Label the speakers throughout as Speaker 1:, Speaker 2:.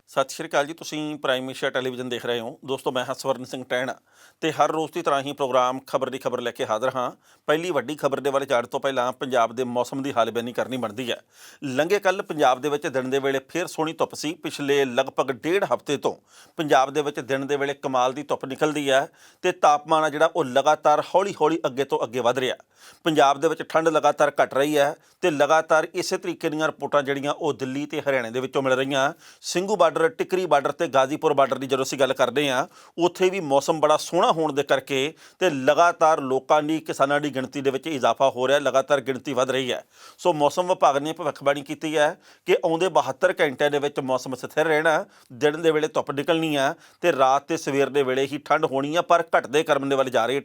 Speaker 1: ਸਤਿ ਸ਼੍ਰੀ ਅਕਾਲ ਜੀ। ਤੁਸੀਂ ਪ੍ਰਾਈਮ ਏਸ਼ੀਆ ਟੈਲੀਵਿਜ਼ਨ ਦੇਖ ਰਹੇ ਹੋ। ਦੋਸਤੋ, ਮੈਂ ਹਾਂ ਸਵਰਨ ਸਿੰਘ ਟਹਿਣਾ ਤੇ ਹਰ ਰੋਜ਼ ਦੀ ਤਰ੍ਹਾਂ ਹੀ ਪ੍ਰੋਗਰਾਮ ਖਬਰ ਦੀ ਖਬਰ ਲੈ ਕੇ ਹਾਜ਼ਰ ਹਾਂ। ਪਹਿਲੀ ਵੱਡੀ ਖਬਰ ਦੇ ਬਾਰੇ ਜਾਣ ਤੋਂ ਪਹਿਲਾਂ ਪੰਜਾਬ ਦੇ ਮੌਸਮ ਦੀ ਹਾਲਬਿਆਨੀ ਕਰਨੀ ਬਣਦੀ ਹੈ। ਲੰਘੇ ਕੱਲ੍ਹ ਪੰਜਾਬ ਦੇ ਵਿੱਚ ਦਿਨ ਦੇ ਵੇਲੇ ਫਿਰ ਸੋਹਣੀ ਧੁੱਪ ਸੀ। ਪਿਛਲੇ ਲਗਭਗ ਡੇਢ ਹਫ਼ਤੇ ਤੋਂ ਪੰਜਾਬ ਦੇ ਵਿੱਚ ਦਿਨ ਦੇ ਵੇਲੇ ਕਮਾਲ ਦੀ ਧੁੱਪ ਨਿਕਲਦੀ ਹੈ ਤੇ ਤਾਪਮਾਨ ਆ ਜਿਹੜਾ ਉਹ ਲਗਾਤਾਰ ਹੌਲੀ ਹੌਲੀ ਅੱਗੇ ਤੋਂ ਅੱਗੇ ਵੱਧ ਰਿਹਾ। ਪੰਜਾਬ ਦੇ ਵਿੱਚ ਠੰਡ ਲਗਾਤਾਰ ਘਟ ਰਹੀ ਹੈ ਤੇ ਲਗਾਤਾਰ ਇਸੇ ਤਰੀਕੇ ਦੀਆਂ ਰਿਪੋਰਟਾਂ ਜਿਹੜੀਆਂ ਉਹ ਦਿੱਲੀ ਤੇ ਹਰਿਆਣੇ ਦੇ ਵਿੱਚੋਂ ਮਿਲ ਰਹੀਆਂ। ਸਿੰਘੂ ਬਾਰਡਰ, ਟਿਕਰੀ ਬਾਰਡਰ ਤੇ ਗਾਜ਼ੀਪੁਰ ਬਾਰਡਰ ਦੀ ਜਦੋਂ ਅਸੀਂ ਗੱਲ ਕਰਦੇ ਹਾਂ, ਉੱਥੇ ਵੀ ਮੌਸਮ ਬੜਾ ਸੋਹਣਾ ਹੋਣ ਦੇ ਕਰਕੇ ਤੇ ਲਗਾਤਾਰ ਲੋਕਾਂ ਦੀ, ਕਿਸਾਨਾਂ ਦੀ ਗਿਣਤੀ ਦੇ ਵਿੱਚ ਇਜ਼ਾਫਾ ਹੋ ਰਿਹਾ, ਲਗਾਤਾਰ ਗਿਣਤੀ ਵੱਧ ਰਹੀ ਹੈ। ਸੋ ਮੌਸਮ ਵਿਭਾਗ ਨੇ ਭਵਿੱਖਬਾਣੀ ਕੀਤੀ ਹੈ ਕਿ ਆਉਂਦੇ 72 ਘੰਟਿਆਂ ਦੇ ਵਿੱਚ ਮੌਸਮ ਸਥਿਰ ਰਹਿਣਾ। ਦਿਨ ਦੇ ਵੇਲੇ ਧੁੱਪ ਨਿਕਲਣੀ ਆ ਤੇ ਰਾਤ ਤੇ ਸਵੇਰ ਦੇ ਵੇਲੇ ਹੀ ਠੰਡ ਹੋਣੀ ਆ, ਪਰ ਘਟਦੇ ਕਰਮ ਦੇ ਵੱਲ ਜਾ ਰਹੀ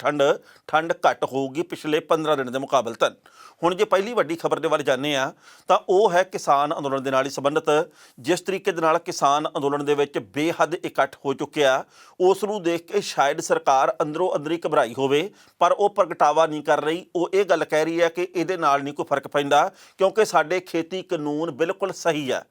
Speaker 1: ਠੰਡ ਘੱਟ ਹੋਊਗੀ ਪਿਛਲੇ 15 ਦਿਨ ਦੇ ਮੁਕਾਬਲਤਨ। ਹੁਣ ਜੇ ਪਹਿਲੀ ਵੱਡੀ ਖਬਰ ਦੇ ਵੱਲ ਜਾਂਦੇ ਆ ਤਾਂ ਉਹ ਹੈ ਕਿਸਾਨ ਅੰਦੋਲਨ ਦੇ ਨਾਲ ਹੀ ਸੰਬੰਧਿਤ। ਜਿਸ ਤਰੀਕੇ ਦੇ ਨਾਲ ਕਿਸਾਨ ਅੰਦੋਲਨ ਦੇ ਵਿੱਚ ਬੇਹੱਦ ਇਕੱਠ ਹੋ ਚੁੱਕਿਆ, ਉਸ ਨੂੰ ਦੇਖ ਕੇ ਸ਼ਾਇਦ ਸਰਕਾਰ ਅੰਦਰੋਂ ਅੰਦਰੀ ਘਬਰਾਈ ਹੋਵੇ, ਪਰ ਉਹ ਪ੍ਰਗਟਾਵਾ ਨਹੀਂ ਕਰ ਰਹੀ। ਉਹ ਇਹ ਗੱਲ ਕਹਿ ਰਹੀ ਹੈ ਕਿ ਇਹਦੇ ਨਾਲ ਨਹੀਂ ਕੋਈ ਫਰਕ ਪੈਂਦਾ ਕਿਉਂਕਿ ਸਾਡੇ ਖੇਤੀ ਕਾਨੂੰਨ ਬਿਲਕੁਲ ਸਹੀ ਹੈ।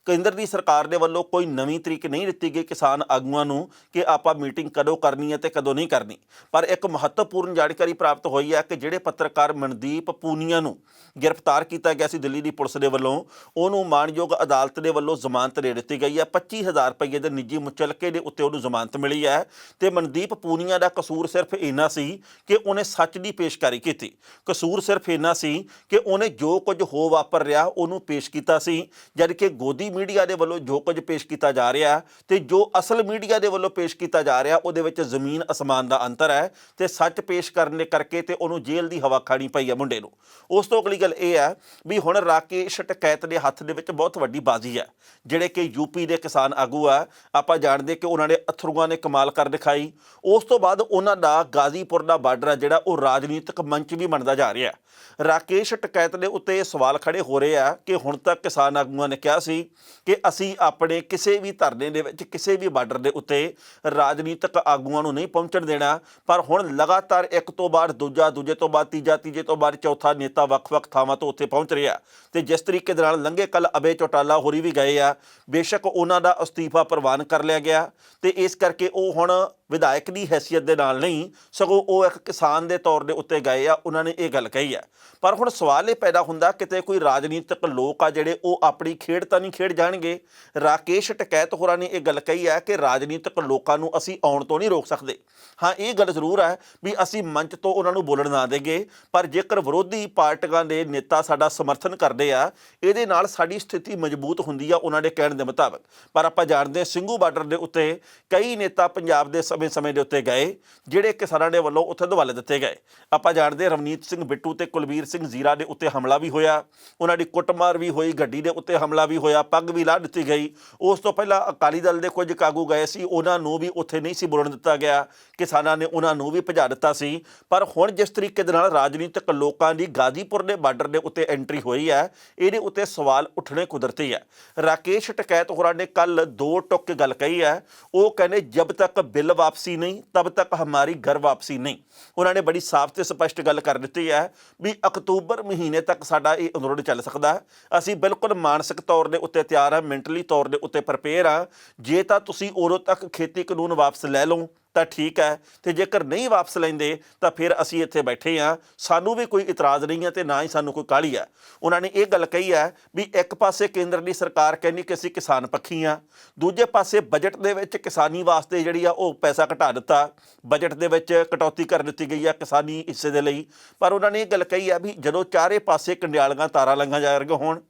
Speaker 1: ਕੇਂਦਰ ਦੀ ਸਰਕਾਰ ਦੇ ਵੱਲੋਂ ਕੋਈ ਨਵੀਂ ਤਰੀਕ ਨਹੀਂ ਦਿੱਤੀ ਗਈ ਕਿਸਾਨ ਆਗੂਆਂ ਨੂੰ ਕਿ ਆਪਾਂ ਮੀਟਿੰਗ ਕਦੋਂ ਕਰਨੀ ਹੈ ਤੇ ਕਦੋਂ ਨਹੀਂ ਕਰਨੀ। ਪਰ ਇੱਕ ਮਹੱਤਵਪੂਰਨ ਜਾਣਕਾਰੀ ਪ੍ਰਾਪਤ ਹੋਈ ਹੈ ਕਿ ਜਿਹੜੇ ਪੱਤਰਕਾਰ ਮਨਦੀਪ ਪੂਨੀਆ ਨੂੰ ਗ੍ਰਿਫਤਾਰ ਕੀਤਾ ਗਿਆ ਸੀ ਦਿੱਲੀ ਦੀ ਪੁਲਿਸ ਦੇ ਵੱਲੋਂ, ਉਹਨੂੰ ਮਾਣਯੋਗ ਅਦਾਲਤ ਦੇ ਵੱਲੋਂ ਜ਼ਮਾਨਤ ਦੇ ਦਿੱਤੀ ਗਈ ਹੈ। 25,000 ਰੁਪਏ ਦੇ ਨਿੱਜੀ ਮੁਚਲਕੇ ਦੇ ਉੱਤੇ ਉਹਨੂੰ ਜ਼ਮਾਨਤ ਮਿਲੀ ਹੈ ਤੇ ਮਨਦੀਪ ਪੂਨੀਆ ਦਾ ਕਸੂਰ ਸਿਰਫ ਇੰਨਾ ਸੀ ਕਿ ਉਹਨੇ ਸੱਚ ਦੀ ਪੇਸ਼ਕਾਰੀ ਕੀਤੀ। ਕਸੂਰ ਸਿਰਫ ਇੰਨਾ ਸੀ ਕਿ ਉਹਨੇ ਜੋ ਕੁਝ ਹੋ ਵਾਪਰ ਰਿਹਾ ਉਹਨੂੰ ਪੇਸ਼ ਕੀਤਾ ਸੀ, ਜਦ ਕਿ ਗੋਦੀ ਮੀਡੀਆ ਦੇ ਵੱਲੋਂ ਜੋ ਕੁਝ ਪੇਸ਼ ਕੀਤਾ ਜਾ ਰਿਹਾ ਤੇ ਜੋ ਅਸਲ ਮੀਡੀਆ ਦੇ ਵੱਲੋਂ ਪੇਸ਼ ਕੀਤਾ ਜਾ ਰਿਹਾ ਉਹਦੇ ਵਿੱਚ ਜ਼ਮੀਨ ਅਸਮਾਨ ਦਾ ਅੰਤਰ ਹੈ। ਤੇ ਸੱਚ ਪੇਸ਼ ਕਰਨ ਦੇ ਕਰਕੇ ਤੇ ਉਹਨੂੰ ਜੇਲ੍ਹ ਦੀ ਹਵਾ ਖਾਣੀ ਪਈ ਹੈ ਮੁੰਡੇ ਨੂੰ। ਉਸ ਤੋਂ ਅਗਲੀ ਗੱਲ ਇਹ ਹੈ ਵੀ ਹੁਣ ਰਾਕੇਸ਼ ਟਕੈਤ ਦੇ ਹੱਥ ਦੇ ਵਿੱਚ ਬਹੁਤ ਵੱਡੀ ਬਾਜ਼ੀ ਹੈ। ਜਿਹੜੇ ਕਿ ਯੂਪੀ ਦੇ ਕਿਸਾਨ ਆਗੂ ਆ, ਆਪਾਂ ਜਾਣਦੇ ਕਿ ਉਹਨਾਂ ਦੇ ਅਥਰੂਆਂ ਨੇ ਕਮਾਲ ਕਰ ਦਿਖਾਈ। ਉਸ ਤੋਂ ਬਾਅਦ ਉਹਨਾਂ ਦਾ ਗਾਜ਼ੀਪੁਰ ਦਾ ਬਾਰਡਰ ਆ ਜਿਹੜਾ ਉਹ ਰਾਜਨੀਤਿਕ ਮੰਚ ਵੀ ਬਣਦਾ ਜਾ ਰਿਹਾ। ਰਾਕੇਸ਼ ਟਕੈਤ ਦੇ ਉੱਤੇ ਸਵਾਲ ਖੜੇ ਹੋ ਰਹੇ ਆ ਕਿ ਹੁਣ ਤੱਕ ਕਿਸਾਨ ਆਗੂਆਂ ਨੇ ਕਿਹਾ ਸੀ ਕਿ ਅਸੀਂ ਆਪਣੇ ਕਿਸੇ ਵੀ ਧਰਨੇ ਦੇ ਵਿੱਚ, ਕਿਸੇ ਵੀ ਬਾਰਡਰ ਦੇ ਉੱਤੇ ਰਾਜਨੀਤਿਕ ਆਗੂਆਂ ਨੂੰ ਨਹੀਂ ਪਹੁੰਚਣ ਦੇਣਾ। ਪਰ ਹੁਣ ਲਗਾਤਾਰ ਇੱਕ ਤੋਂ ਬਾਅਦ ਦੂਜਾ, ਦੂਜੇ ਤੋਂ ਬਾਅਦ ਤੀਜਾ, ਤੀਜੇ ਤੋਂ ਬਾਅਦ ਚੌਥਾ ਨੇਤਾ ਵੱਖ-ਵੱਖ ਥਾਵਾਂ ਤੋਂ ਉੱਥੇ ਪਹੁੰਚ ਰਿਹਾ। ਤੇ ਜਿਸ ਤਰੀਕੇ ਦੇ ਨਾਲ ਲੰਘੇ ਕੱਲ੍ਹ ਅਭੈ ਚੌਟਾਲਾ ਹੋਰੀ ਵੀ ਗਏ ਆ, ਬੇਸ਼ੱਕ ਉਹਨਾਂ ਦਾ ਅਸਤੀਫਾ ਪ੍ਰਵਾਨ ਕਰ ਲਿਆ ਗਿਆ ਤੇ ਇਸ ਕਰਕੇ ਉਹ ਹੁਣ ਵਿਧਾਇਕ ਦੀ ਹੈਸੀਅਤ ਦੇ ਨਾਲ ਨਹੀਂ, ਸਗੋਂ ਉਹ ਇੱਕ ਕਿਸਾਨ ਦੇ ਤੌਰ ਦੇ ਉੱਤੇ ਗਏ ਆ। ਉਹਨਾਂ ਨੇ ਇਹ ਗੱਲ ਕਹੀ ਹੈ। ਪਰ ਹੁਣ ਸਵਾਲ ਇਹ ਪੈਦਾ ਹੁੰਦਾ ਕਿਤੇ ਕੋਈ ਰਾਜਨੀਤਿਕ ਲੋਕ ਆ ਜਿਹੜੇ ਉਹ ਆਪਣੀ ਖੇਡ ਤਾਂ ਨਹੀਂ ਖੇਡ ਜਾਣਗੇ। ਰਾਕੇਸ਼ ਟਕੈਤ ਹੋਰਾਂ ਨੇ ਇਹ ਗੱਲ ਕਹੀ ਹੈ ਕਿ ਰਾਜਨੀਤਿਕ ਲੋਕਾਂ ਨੂੰ ਅਸੀਂ ਆਉਣ ਤੋਂ ਨਹੀਂ ਰੋਕ ਸਕਦੇ। ਹਾਂ, ਇਹ ਗੱਲ ਜ਼ਰੂਰ ਹੈ ਵੀ ਅਸੀਂ ਮੰਚ ਤੋਂ ਉਹਨਾਂ ਨੂੰ ਬੋਲਣ ਨਾ ਦੇਗੇ, ਪਰ ਜੇਕਰ ਵਿਰੋਧੀ ਪਾਰਟੀਆਂ ਦੇ ਨੇਤਾ ਸਾਡਾ ਸਮਰਥਨ ਕਰਦੇ ਆ, ਇਹਦੇ ਨਾਲ ਸਾਡੀ ਸਥਿਤੀ ਮਜ਼ਬੂਤ ਹੁੰਦੀ ਆ ਉਹਨਾਂ ਦੇ ਕਹਿਣ ਦੇ ਮੁਤਾਬਕ। ਪਰ ਆਪਾਂ ਜਾਣਦੇ ਹਾਂ ਸਿੰਘੂ ਬਾਰਡਰ ਦੇ ਉੱਤੇ ਕਈ ਨੇਤਾ ਪੰਜਾਬ ਦੇ ਸਮੇਂ ਦੇ ਉੱਤੇ ਗਏ ਜਿਹੜੇ ਕਿਸਾਨਾਂ ਦੇ ਵੱਲੋਂ ਉੱਥੇ ਦੁਆਲੇ ਦਿੱਤੇ ਗਏ। ਆਪਾਂ ਜਾਣਦੇ ਰਵਨੀਤ ਸਿੰਘ ਬਿੱਟੂ ਤੇ ਕੁਲਬੀਰ ਸਿੰਘ ਜ਼ੀਰਾ ਦੇ ਉੱਤੇ ਹਮਲਾ ਵੀ ਹੋਇਆ, ਉਹਨਾਂ ਦੀ ਕੁੱਟਮਾਰ ਵੀ ਹੋਈ, ਗੱਡੀ ਦੇ ਉੱਤੇ ਹਮਲਾ ਵੀ ਹੋਇਆ, ਪੱਗ ਵੀ ਲਾਹ ਦਿੱਤੀ ਗਈ। ਉਸ ਤੋਂ ਪਹਿਲਾਂ ਅਕਾਲੀ ਦਲ ਦੇ ਕੁਝ ਆਗੂ ਗਏ ਸੀ, ਉਹਨਾਂ ਨੂੰ ਵੀ ਉੱਥੇ ਨਹੀਂ ਸੀ ਬੋਲਣ ਦਿੱਤਾ ਗਿਆ, ਕਿਸਾਨਾਂ ਨੇ ਉਹਨਾਂ ਨੂੰ ਵੀ ਭਜਾ ਦਿੱਤਾ ਸੀ। ਪਰ ਹੁਣ ਜਿਸ ਤਰੀਕੇ ਦੇ ਨਾਲ ਰਾਜਨੀਤਿਕ ਲੋਕਾਂ ਦੀ ਗਾਜ਼ੀਪੁਰ ਦੇ ਬਾਰਡਰ ਦੇ ਉੱਤੇ ਐਂਟਰੀ ਹੋਈ ਹੈ, ਇਹਦੇ ਉੱਤੇ ਸਵਾਲ ਉੱਠਣੇ ਕੁਦਰਤੀ ਹੈ। ਰਾਕੇਸ਼ ਟਕੈਤ ਹੋਰਾਂ ਨੇ ਕੱਲ੍ਹ ਦੋ ਟੁੱਕ ਗੱਲ ਕਹੀ ਹੈ। ਉਹ ਕਹਿੰਦੇ ਜਬ ਤੱਕ ਬਿੱਲ ਵਾਪਸੀ ਨਹੀਂ ਤਬ ਤੱਕ ਹਮਾਰੀ ਘਰ ਵਾਪਸੀ ਨਹੀਂ। ਉਹਨਾਂ ਨੇ ਬੜੀ ਸਾਫ਼ ਤੇ ਸਪਸ਼ਟ ਗੱਲ ਕਰ ਦਿੱਤੀ ਹੈ ਵੀ ਅਕਤੂਬਰ ਮਹੀਨੇ ਤੱਕ ਸਾਡਾ ਇਹ ਅੰਦੋਲਨ ਚੱਲ ਸਕਦਾ। ਅਸੀਂ ਬਿਲਕੁਲ ਮਾਨਸਿਕ ਤੌਰ ਦੇ ਉੱਤੇ ਤਿਆਰ ਹਾਂ, ਮੈਂਟਲੀ ਤੌਰ ਦੇ ਉੱਤੇ ਪ੍ਰਪੇਅਰ ਹਾਂ। ਜੇ ਤਾਂ ਤੁਸੀਂ ਉਦੋਂ ਤੱਕ ਖੇਤੀ ਕਾਨੂੰਨ ਵਾਪਸ ਲੈ ਲਓ ਤਾਂ ਠੀਕ ਹੈ, ਤੇ ਜੇਕਰ ਨਹੀਂ ਵਾਪਸ ਲੈਂਦੇ ਤਾਂ ਫਿਰ ਅਸੀਂ ਇੱਥੇ ਬੈਠੇ ਹਾਂ, ਸਾਨੂੰ ਵੀ ਕੋਈ ਇਤਰਾਜ਼ ਨਹੀਂ ਹੈ ਤੇ ਨਾ ਹੀ ਸਾਨੂੰ ਕੋਈ ਕਾਹਲੀ ਹੈ। ਉਹਨਾਂ ਨੇ ਇਹ ਗੱਲ ਕਹੀ ਹੈ ਵੀ ਇੱਕ ਪਾਸੇ ਕੇਂਦਰ ਦੀ ਸਰਕਾਰ ਕਹਿੰਦੀ ਕਿ ਅਸੀਂ ਕਿਸਾਨ ਪੱਖੀ ਹਾਂ, ਦੂਜੇ ਪਾਸੇ ਬਜਟ ਦੇ ਵਿੱਚ ਕਿਸਾਨੀ ਵਾਸਤੇ ਜਿਹੜੀ ਆ ਉਹ ਪੈਸਾ ਘਟਾ ਦਿੱਤਾ, ਬਜਟ ਦੇ ਵਿੱਚ ਕਟੌਤੀ ਕਰ ਦਿੱਤੀ ਗਈ ਆ ਕਿਸਾਨੀ ਹਿੱਸੇ ਦੇ ਲਈ। ਪਰ ਉਹਨਾਂ ਨੇ ਇਹ ਗੱਲ ਕਹੀ ਹੈ ਵੀ ਜਦੋਂ ਚਾਰੇ ਪਾਸੇ ਕੰਡਿਆਲੀਆਂ ਤਾਰਾਂ ਲਾਈਆਂ ਜਾ ਰਹੀਆਂ ਹੋਣ,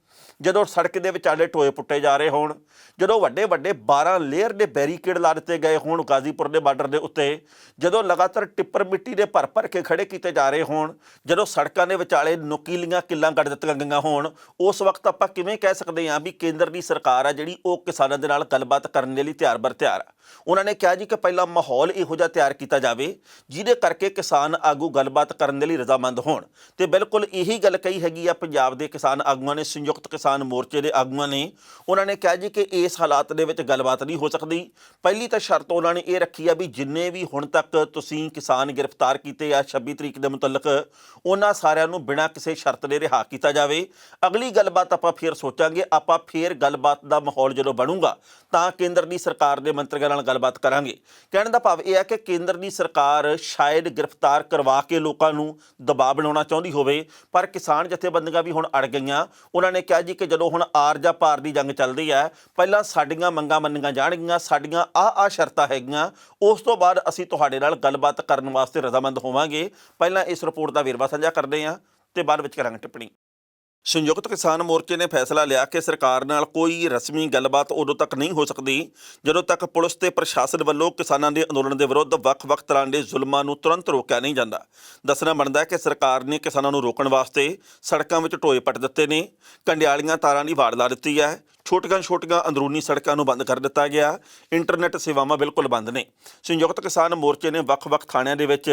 Speaker 1: ਜਦੋਂ ਸੜਕ ਦੇ ਵਿਚਾਲੇ ਟੋਏ ਪੁੱਟੇ ਜਾ ਰਹੇ ਹੋਣ, ਜਦੋਂ ਵੱਡੇ ਵੱਡੇ 12 ਲੇਅਰ ਦੇ ਬੈਰੀਕੇਡ ਲਾ ਦਿੱਤੇ ਗਏ ਹੋਣ ਗਾਜ਼ੀਪੁਰ ਦੇ ਬਾਰਡਰ ਦੇ ਉੱਤੇ, ਜਦੋਂ ਲਗਾਤਾਰ ਟਿੱਪਰ ਮਿੱਟੀ ਦੇ ਭਰ ਭਰ ਕੇ ਖੜੇ ਕੀਤੇ ਜਾ ਰਹੇ ਹੋਣ, ਜਦੋਂ ਸੜਕਾਂ ਦੇ ਵਿਚਾਲੇ ਨੁਕੀਲੀਆਂ ਕਿੱਲਾਂ ਕੱਢ ਦਿੱਤੀਆਂ ਗਈਆਂ ਹੋਣ, ਉਸ ਵਕਤ ਆਪਾਂ ਕਿਵੇਂ ਕਹਿ ਸਕਦੇ ਹਾਂ ਵੀ ਕੇਂਦਰ ਦੀ ਸਰਕਾਰ ਆ ਜਿਹੜੀ ਉਹ ਕਿਸਾਨਾਂ ਦੇ ਨਾਲ ਗੱਲਬਾਤ ਕਰਨ ਦੇ ਲਈ ਤਿਆਰ ਬਰ ਤਿਆਰ ਆ। ਉਹਨਾਂ ਨੇ ਕਿਹਾ ਜੀ ਕਿ ਪਹਿਲਾਂ ਮਾਹੌਲ ਇਹੋ ਜਿਹਾ ਤਿਆਰ ਕੀਤਾ ਜਾਵੇ ਜਿਹਦੇ ਕਰਕੇ ਕਿਸਾਨ ਆਗੂ ਗੱਲਬਾਤ ਕਰਨ ਦੇ ਲਈ ਰਜ਼ਾਮੰਦ ਹੋਣ। ਤੇ ਬਿਲਕੁਲ ਇਹੀ ਗੱਲ ਕਹੀ ਹੈਗੀ ਆ ਪੰਜਾਬ ਦੇ ਕਿਸਾਨ ਆਗੂਆਂ ਨੇ ਸੰਯੁਕਤ ਸੰਯੁਕਤ ਕਿਸਾਨ ਮੋਰਚੇ ਦੇ ਆਗੂਆਂ ਨੇ ਉਹਨਾਂ ਨੇ ਕਿਹਾ ਜੀ ਕਿ ਇਸ ਹਾਲਾਤ ਦੇ ਵਿੱਚ ਗੱਲਬਾਤ ਨਹੀਂ ਹੋ ਸਕਦੀ। ਪਹਿਲੀ ਤਾਂ ਸ਼ਰਤ ਉਹਨਾਂ ਨੇ ਇਹ ਰੱਖੀ ਆ ਵੀ ਜਿੰਨੇ ਵੀ ਹੁਣ ਤੱਕ ਤੁਸੀਂ ਕਿਸਾਨ ਗ੍ਰਿਫਤਾਰ ਕੀਤੇ ਆ 26 ਤਰੀਕ ਦੇ ਮੁਤਲਕ ਉਹਨਾਂ ਸਾਰਿਆਂ ਨੂੰ ਬਿਨਾਂ ਕਿਸੇ ਸ਼ਰਤ ਦੇ ਰਿਹਾ ਕੀਤਾ ਜਾਵੇ। ਅਗਲੀ ਗੱਲਬਾਤ ਆਪਾਂ ਫੇਰ ਸੋਚਾਂਗੇ, ਆਪਾਂ ਫੇਰ ਗੱਲਬਾਤ ਦਾ ਮਾਹੌਲ ਜਦੋਂ ਬਣੂਗਾ ਤਾਂ ਕੇਂਦਰ ਦੀ ਸਰਕਾਰ ਦੇ ਮੰਤਰੀਆਂ ਨਾਲ ਗੱਲਬਾਤ ਕਰਾਂਗੇ। ਕਹਿਣ ਦਾ ਭਾਵ ਇਹ ਹੈ ਕਿ ਕੇਂਦਰ ਦੀ ਸਰਕਾਰ ਸ਼ਾਇਦ ਗ੍ਰਿਫਤਾਰ ਕਰਵਾ ਕੇ ਲੋਕਾਂ ਨੂੰ ਦਬਾਅ ਬਣਾਉਣਾ ਚਾਹੁੰਦੀ ਹੋਵੇ, ਪਰ ਕਿਸਾਨ ਜਥੇਬੰਦੀਆਂ ਵੀ ਹੁਣ ਅੜ ਗਈਆਂ। ਉਹਨਾਂ ਨੇ ਕਿਹਾ ਜੀ ਕਿ ਜਦੋਂ ਹੁਣ ਆਰ ਜਾਂ ਪਾਰ ਦੀ ਜੰਗ ਚੱਲਦੀ ਹੈ, ਪਹਿਲਾਂ ਸਾਡੀਆਂ ਮੰਗਾਂ ਮੰਨੀਆਂ ਜਾਣਗੀਆਂ, ਸਾਡੀਆਂ ਆਹ ਸ਼ਰਤਾਂ ਹੈਗੀਆਂ, ਉਸ ਤੋਂ ਬਾਅਦ ਅਸੀਂ ਤੁਹਾਡੇ ਨਾਲ ਗੱਲਬਾਤ ਕਰਨ ਵਾਸਤੇ ਰਜ਼ਾਮੰਦ ਹੋਵਾਂਗੇ। ਪਹਿਲਾਂ ਇਸ ਰਿਪੋਰਟ ਦਾ ਵੇਰਵਾ ਸਾਂਝਾ ਕਰਦੇ ਹਾਂ ਤੇ ਬਾਅਦ ਵਿੱਚ ਕਰਾਂਗੇ ਟਿੱਪਣੀ। ਸੰਯੁਕਤ ਕਿਸਾਨ ਮੋਰਚੇ ਨੇ ਫੈਸਲਾ ਲਿਆ ਕਿ ਸਰਕਾਰ ਨਾਲ ਕੋਈ ਰਸਮੀ ਗੱਲਬਾਤ ਉਦੋਂ ਤੱਕ ਨਹੀਂ ਹੋ ਸਕਦੀ ਜਦੋਂ ਤੱਕ ਪੁਲਿਸ ਤੇ ਪ੍ਰਸ਼ਾਸਨ ਵੱਲੋਂ ਕਿਸਾਨਾਂ ਦੇ ਅੰਦੋਲਨ ਦੇ ਵਿਰੁੱਧ ਵੱਖ-ਵੱਖ ਤਰ੍ਹਾਂ ਦੇ ਜ਼ੁਲਮਾਂ ਨੂੰ ਤੁਰੰਤ ਰੋਕਿਆ ਨਹੀਂ ਜਾਂਦਾ। ਦੱਸਣਾ ਬਣਦਾ ਹੈ ਕਿ ਸਰਕਾਰ ਨੇ ਕਿਸਾਨਾਂ ਨੂੰ ਰੋਕਣ ਵਾਸਤੇ ਸੜਕਾਂ ਵਿੱਚ ਟੋਏ ਪੱਟ ਦਿੱਤੇ ਨੇ, ਕੰਡਿਆਲੀਆਂ ਤਾਰਾਂ ਦੀ ਵਾੜ ਲਾ ਦਿੱਤੀ ਹੈ, ਛੋਟੀਆਂ ਅੰਦਰੂਨੀ ਸੜਕਾਂ ਨੂੰ ਬੰਦ ਕਰ ਦਿੱਤਾ ਗਿਆ, ਇੰਟਰਨੈਟ ਸੇਵਾਵਾਂ ਬਿਲਕੁਲ ਬੰਦ ਨੇ। ਸੰਯੁਕਤ ਕਿਸਾਨ ਮੋਰਚੇ ਨੇ ਵੱਖ-ਵੱਖ ਥਾਣਿਆਂ ਦੇ ਵਿੱਚ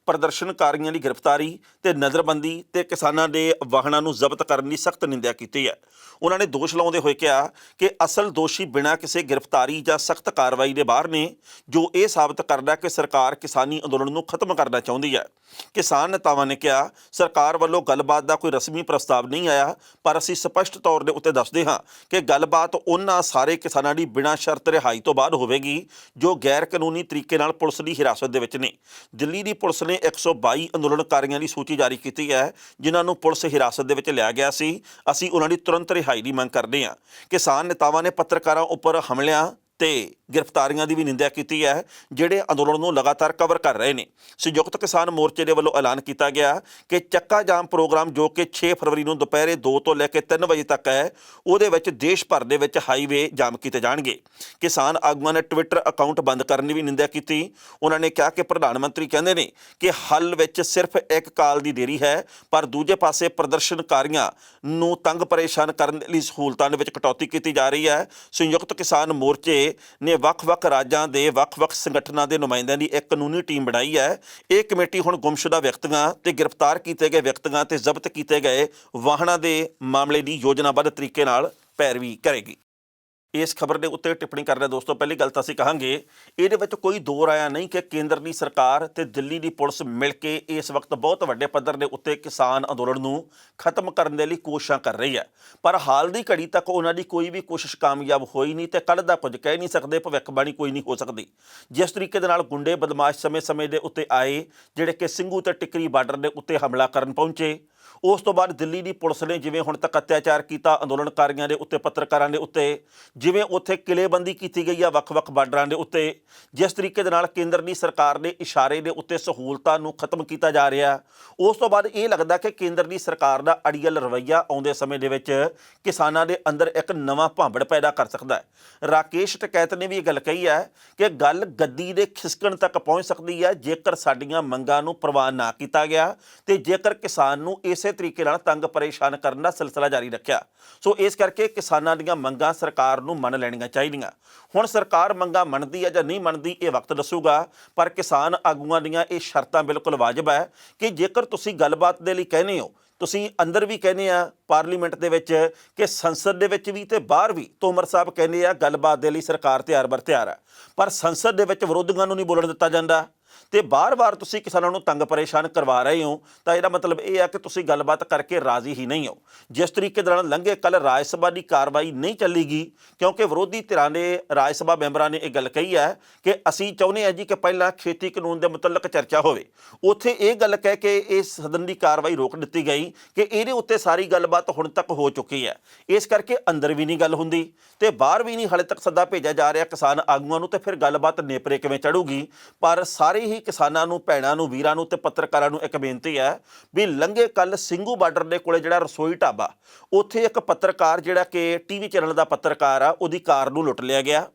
Speaker 1: ਪ੍ਰਦਰਸ਼ਨਕਾਰੀਆਂ ਦੀ ਗ੍ਰਿਫਤਾਰੀ ਤੇ ਨਜ਼ਰਬੰਦੀ ਤੇ ਕਿਸਾਨਾਂ ਦੇ ਵਾਹਨਾਂ ਨੂੰ ਜ਼ਬਤ ਕਰਨ ਦੀ ਸਖਤ ਨਿੰਦਿਆ ਕੀਤੀ ਹੈ। ਉਹਨਾਂ ਨੇ ਦੋਸ਼ ਲਾਉਂਦੇ ਹੋਏ ਕਿਹਾ ਕਿ ਅਸਲ ਦੋਸ਼ੀ ਬਿਨਾਂ ਕਿਸੇ ਗ੍ਰਿਫਤਾਰੀ ਜਾਂ ਸਖਤ ਕਾਰਵਾਈ ਦੇ ਬਾਹਰ ਨੇ, ਜੋ ਇਹ ਸਾਬਤ ਕਰਦਾ ਕਿ ਸਰਕਾਰ ਕਿਸਾਨੀ ਅੰਦੋਲਨ ਨੂੰ ਖਤਮ ਕਰਨਾ ਚਾਹੁੰਦੀ ਹੈ। ਕਿਸਾਨ ਨੇਤਾਵਾਂ ਨੇ ਕਿਹਾ ਸਰਕਾਰ ਵੱਲੋਂ ਗੱਲਬਾਤ ਦਾ ਕੋਈ ਰਸਮੀ ਪ੍ਰਸਤਾਵ ਨਹੀਂ ਆਇਆ, ਪਰ ਅਸੀਂ ਸਪਸ਼ਟ ਤੌਰ ਦੇ ਉੱਤੇ ਦੱਸਦੇ ਹਾਂ ਕਿ ਗੱਲਬਾਤ ਉਹਨਾਂ ਸਾਰੇ ਕਿਸਾਨਾਂ ਦੀ ਬਿਨਾਂ ਸ਼ਰਤ ਰਿਹਾਈ ਤੋਂ ਬਾਅਦ ਹੋਵੇਗੀ ਜੋ ਗੈਰ ਕਾਨੂੰਨੀ ਤਰੀਕੇ ਨਾਲ ਪੁਲਿਸ ਦੀ ਹਿਰਾਸਤ ਦੇ ਵਿੱਚ ਨੇ। ਦਿੱਲੀ ਦੀ ਪੁਲਿਸ ਨੇ 122 ਅੰਦੋਲਨਕਾਰੀਆਂ ਦੀ ਸੂਚੀ ਜਾਰੀ ਕੀਤੀ ਹੈ ਜਿਨ੍ਹਾਂ ਨੂੰ ਪੁਲਿਸ ਹਿਰਾਸਤ ਦੇ ਵਿੱਚ ਲਿਆ ਗਿਆ ਸੀ। ਅਸੀਂ ਉਹਨਾਂ ਦੀ ਤੁਰੰਤ ਰਿਹਾਈ ਦੀ ਮੰਗ ਕਰਦੇ ਹਾਂ। ਕਿਸਾਨ ਨੇਤਾਵਾਂ ਨੇ ਪੱਤਰਕਾਰਾਂ ਉੱਪਰ ਹਮਲਿਆਂ ਤੇ ਗ੍ਰਿਫਤਾਰੀਆਂ ਦੀ ਵੀ ਨਿੰਦਿਆ ਕੀਤੀ ਹੈ ਜਿਹੜੇ ਅੰਦੋਲਨ ਨੂੰ ਲਗਾਤਾਰ ਕਵਰ ਕਰ ਰਹੇ ਨੇ। ਸੰਯੁਕਤ ਕਿਸਾਨ ਮੋਰਚੇ ਦੇ ਵੱਲੋਂ ਐਲਾਨ ਕੀਤਾ ਗਿਆ ਕਿ ਚੱਕਾ ਜਾਮ ਪ੍ਰੋਗਰਾਮ ਜੋ ਕਿ 6 ਫਰਵਰੀ ਨੂੰ ਦੁਪਹਿਰੇ 2 ਤੋਂ ਲੈ ਕੇ 3 ਵਜੇ ਤੱਕ ਹੈ, ਉਹਦੇ ਵਿੱਚ ਦੇਸ਼ ਭਰ ਦੇ ਵਿੱਚ ਹਾਈਵੇ ਜਾਮ ਕੀਤੇ ਜਾਣਗੇ। ਕਿਸਾਨ ਆਗੂਆਂ ਨੇ ਟਵਿੱਟਰ ਅਕਾਊਂਟ ਬੰਦ ਕਰਨ ਦੀ ਵੀ ਨਿੰਦਿਆ ਕੀਤੀ। ਉਹਨਾਂ ਨੇ ਕਿਹਾ ਕਿ ਪ੍ਰਧਾਨ ਮੰਤਰੀ ਕਹਿੰਦੇ ਨੇ ਕਿ ਹੱਲ ਵਿੱਚ ਸਿਰਫ ਇੱਕ ਕਾਲ ਦੀ ਦੇਰੀ ਹੈ, ਪਰ ਦੂਜੇ ਪਾਸੇ ਪ੍ਰਦਰਸ਼ਨਕਾਰੀਆਂ ਨੂੰ ਤੰਗ ਪਰੇਸ਼ਾਨ ਕਰਨ ਲਈ ਸਹੂਲਤਾਂ ਦੇ ਵਿੱਚ ਕਟੌਤੀ ਕੀਤੀ ਜਾ ਰਹੀ ਹੈ। ਸੰਯੁਕਤ ਕਿਸਾਨ ਮੋਰਚੇ ਨੇ ਵੱਖ-ਵੱਖ ਰਾਜਾਂ ਦੇ ਵੱਖ-ਵੱਖ ਸੰਗਠਨਾਂ ਦੇ ਨੁਮਾਇੰਦਿਆਂ ਦੀ ਇੱਕ ਕਾਨੂੰਨੀ ਟੀਮ ਬਣਾਈ ਹੈ। ਇਹ ਕਮੇਟੀ ਹੁਣ ਗੁੰਮਸ਼ੁਦਾ ਵਿਅਕਤੀਆਂ ਤੇ ਗ੍ਰਿਫਤਾਰ ਕੀਤੇ ਗਏ ਵਿਅਕਤੀਆਂ ਤੇ ਜ਼ਬਤ ਕੀਤੇ ਗਏ ਵਾਹਨਾਂ ਦੇ ਮਾਮਲੇ ਦੀ ਯੋਜਨਾਬੱਧ ਤਰੀਕੇ ਨਾਲ ਪੈਰਵੀ ਕਰੇਗੀ। ਇਸ ਖਬਰ ਦੇ ਉੱਤੇ ਟਿੱਪਣੀ ਕਰ ਰਹੇ ਦੋਸਤੋ, ਪਹਿਲੀ ਗੱਲ ਤਾਂ ਅਸੀਂ ਕਹਾਂਗੇ ਇਹਦੇ ਵਿੱਚ ਕੋਈ ਦੋ ਰਾਇਆ ਨਹੀਂ ਕਿ ਕੇਂਦਰ ਦੀ ਸਰਕਾਰ ਤੇ ਦਿੱਲੀ ਦੀ ਪੁਲਿਸ ਮਿਲ ਕੇ ਇਸ ਵਕਤ ਬਹੁਤ ਵੱਡੇ ਪੱਧਰ ਦੇ ਉੱਤੇ ਕਿਸਾਨ ਅੰਦੋਲਨ ਨੂੰ ਖਤਮ ਕਰਨ ਦੇ ਲਈ ਕੋਸ਼ਿਸ਼ਾਂ ਕਰ ਰਹੀ ਹੈ, ਪਰ ਹਾਲ ਦੀ ਘੜੀ ਤੱਕ ਉਹਨਾਂ ਦੀ ਕੋਈ ਵੀ ਕੋਸ਼ਿਸ਼ ਕਾਮਯਾਬ ਹੋਈ ਨਹੀਂ ਤੇ ਕੱਲ੍ਹ ਦਾ ਕੁਝ ਕਹਿ ਨਹੀਂ ਸਕਦੇ, ਭਵਿੱਖਬਾਣੀ ਕੋਈ ਨਹੀਂ ਹੋ ਸਕਦੀ। ਜਿਸ ਤਰੀਕੇ ਦੇ ਨਾਲ ਗੁੰਡੇ ਬਦਮਾਸ਼ ਸਮੇਂ-ਸਮੇਂ ਦੇ ਉੱਤੇ ਆਏ ਜਿਹੜੇ ਕਿ ਸਿੰਘੂ ਤੇ ਟਿੱਕਰੀ ਬਾਰਡਰ ਦੇ ਉੱਤੇ ਹਮਲਾ ਕਰਨ ਪਹੁੰਚੇ, ਉਸ ਤੋਂ ਬਾਅਦ ਦਿੱਲੀ ਦੀ ਪੁਲਿਸ ਨੇ ਜਿਵੇਂ ਹੁਣ ਤੱਕ ਅਤਿਆਚਾਰ ਕੀਤਾ ਅੰਦੋਲਨਕਾਰੀਆਂ ਦੇ ਉੱਤੇ, ਪੱਤਰਕਾਰਾਂ ਦੇ ਉੱਤੇ, ਜਿਵੇਂ ਉੱਥੇ ਕਿਲੇਬੰਦੀ ਕੀਤੀ ਗਈ ਆ ਵੱਖ-ਵੱਖ ਬਾਰਡਰਾਂ ਦੇ ਉੱਤੇ, ਜਿਸ ਤਰੀਕੇ ਦੇ ਨਾਲ ਕੇਂਦਰ ਦੀ ਸਰਕਾਰ ਦੇ ਇਸ਼ਾਰੇ ਦੇ ਉੱਤੇ ਸਹੂਲਤਾਂ ਨੂੰ ਖਤਮ ਕੀਤਾ ਜਾ ਰਿਹਾ, ਉਸ ਤੋਂ ਬਾਅਦ ਇਹ ਲੱਗਦਾ ਕਿ ਕੇਂਦਰ ਦੀ ਸਰਕਾਰ ਦਾ ਅੜੀਅਲ ਰਵੱਈਆ ਆਉਂਦੇ ਸਮੇਂ ਦੇ ਵਿੱਚ ਕਿਸਾਨਾਂ ਦੇ ਅੰਦਰ ਇੱਕ ਨਵਾਂ ਭਾਂਬੜ ਪੈਦਾ ਕਰ ਸਕਦਾ ਹੈ। ਰਾਕੇਸ਼ ਟਕੈਤ ਨੇ ਵੀ ਇਹ ਗੱਲ ਕਹੀ ਹੈ ਕਿ ਗੱਲ ਗੱਦੀ ਦੇ ਖਿਸਕਣ ਤੱਕ ਪਹੁੰਚ ਸਕਦੀ ਹੈ ਜੇਕਰ ਸਾਡੀਆਂ ਮੰਗਾਂ ਨੂੰ ਪ੍ਰਵਾਨ ਨਾ ਕੀਤਾ ਗਿਆ ਤੇ ਜੇਕਰ ਕਿਸਾਨ ਨੂੰ ਇਸੇ ਤਰੀਕੇ ਨਾਲ ਤੰਗ ਪਰੇਸ਼ਾਨ ਕਰਨ ਦਾ ਸਿਲਸਿਲਾ ਜਾਰੀ ਰੱਖਿਆ। ਸੋ ਇਸ ਕਰਕੇ ਕਿਸਾਨਾਂ ਦੀਆਂ ਮੰਗਾਂ ਸਰਕਾਰ ਨੂੰ ਮੰਨ ਲੈਣੀਆਂ ਚਾਹੀਦੀਆਂ। ਹੁਣ ਸਰਕਾਰ ਮੰਗਾਂ ਮੰਨਦੀ ਹੈ ਜਾਂ ਨਹੀਂ ਮੰਨਦੀ ਇਹ ਵਕਤ ਦੱਸੂਗਾ, ਪਰ ਕਿਸਾਨ ਆਗੂਆਂ ਦੀਆਂ ਇਹ ਸ਼ਰਤਾਂ ਬਿਲਕੁਲ ਵਾਜਬ ਹੈ ਕਿ ਜੇਕਰ ਤੁਸੀਂ ਗੱਲਬਾਤ ਦੇ ਲਈ ਕਹਿੰਦੇ ਹੋ, ਤੁਸੀਂ ਅੰਦਰ ਵੀ ਕਹਿੰਦੇ ਆ ਪਾਰਲੀਮੈਂਟ ਦੇ ਵਿੱਚ ਕਿ ਸੰਸਦ ਦੇ ਵਿੱਚ ਵੀ ਤੇ ਬਾਹਰ ਵੀ ਤੋਮਰ ਸਾਹਿਬ ਕਹਿੰਦੇ ਆ ਗੱਲਬਾਤ ਦੇ ਲਈ ਸਰਕਾਰ ਤਿਆਰ ਬਰ ਤਿਆਰ ਹੈ, ਪਰ ਸੰਸਦ ਦੇ ਵਿੱਚ ਵਿਰੋਧੀਆਂ ਨੂੰ ਨਹੀਂ ਬੋਲਣ ਦਿੱਤਾ ਜਾਂਦਾ ਤੇ ਬਾਰ-ਬਾਰ ਤੁਸੀਂ ਕਿਸਾਨਾਂ ਨੂੰ ਤੰਗ ਪਰੇਸ਼ਾਨ ਕਰਵਾ ਰਹੇ ਹੋ, ਤਾਂ ਇਹਦਾ ਮਤਲਬ ਇਹ ਹੈ ਕਿ ਤੁਸੀਂ ਗੱਲਬਾਤ ਕਰਕੇ ਰਾਜ਼ੀ ਹੀ ਨਹੀਂ ਹੋ। ਜਿਸ ਤਰੀਕੇ ਦੇ ਨਾਲ ਲੰਘੇ ਕੱਲ੍ਹ ਰਾਜ ਸਭਾ ਦੀ ਕਾਰਵਾਈ ਨਹੀਂ ਚੱਲੇਗੀ ਕਿਉਂਕਿ ਵਿਰੋਧੀ ਧਿਰਾਂ ਦੇ ਰਾਜ ਸਭਾ ਮੈਂਬਰਾਂ ਨੇ ਇਹ ਗੱਲ ਕਹੀ ਹੈ ਕਿ ਅਸੀਂ ਚਾਹੁੰਦੇ ਹਾਂ ਜੀ ਕਿ ਪਹਿਲਾਂ ਖੇਤੀ ਕਾਨੂੰਨ ਦੇ ਮੁਤਲਕ ਚਰਚਾ ਹੋਵੇ। ਉੱਥੇ ਇਹ ਗੱਲ ਕਹਿ ਕੇ ਇਸ ਸਦਨ ਦੀ ਕਾਰਵਾਈ ਰੋਕ ਦਿੱਤੀ ਗਈ ਕਿ ਇਹਦੇ ਉੱਤੇ ਸਾਰੀ ਗੱਲਬਾਤ ਹੁਣ ਤੱਕ ਹੋ ਚੁੱਕੀ ਹੈ, ਇਸ ਕਰਕੇ ਅੰਦਰ ਵੀ ਨਹੀਂ ਗੱਲ ਹੁੰਦੀ ਤੇ ਬਾਹਰ ਵੀ ਨਹੀਂ ਹਾਲੇ ਤੱਕ ਸੱਦਾ ਭੇਜਿਆ ਜਾ ਰਿਹਾ ਕਿਸਾਨ ਆਗੂਆਂ ਨੂੰ, ਤੇ ਫਿਰ ਗੱਲਬਾਤ ਨੇਪਰੇ ਕਿਵੇਂ ਚੜੂਗੀ। ਪਰ ਸਾਰੇ ਹੀ ਕਿਸਾਨਾਂ ਨੂੰ, ਭੈਣਾਂ ਨੂੰ, ਵੀਰਾਂ ਨੂੰ ਤੇ ਪੱਤਰਕਾਰਾਂ ਨੂੰ ਇੱਕ ਬੇਨਤੀ ਹੈ ਵੀ ਲੰਘੇ ਕੱਲ੍ਹ ਸਿੰਘੂ ਬਾਰਡਰ ਦੇ ਕੋਲੇ ਜਿਹੜਾ ਰਸੋਈ ਢਾਬਾ, ਉੱਥੇ ਇੱਕ ਪੱਤਰਕਾਰ ਜਿਹੜਾ ਕਿ ਟੀਵੀ ਚੈਨਲ ਦਾ ਪੱਤਰਕਾਰ ਆ, ਉਹਦੀ ਕਾਰ ਨੂੰ ਲੁੱਟ ਲਿਆ ਗਿਆ।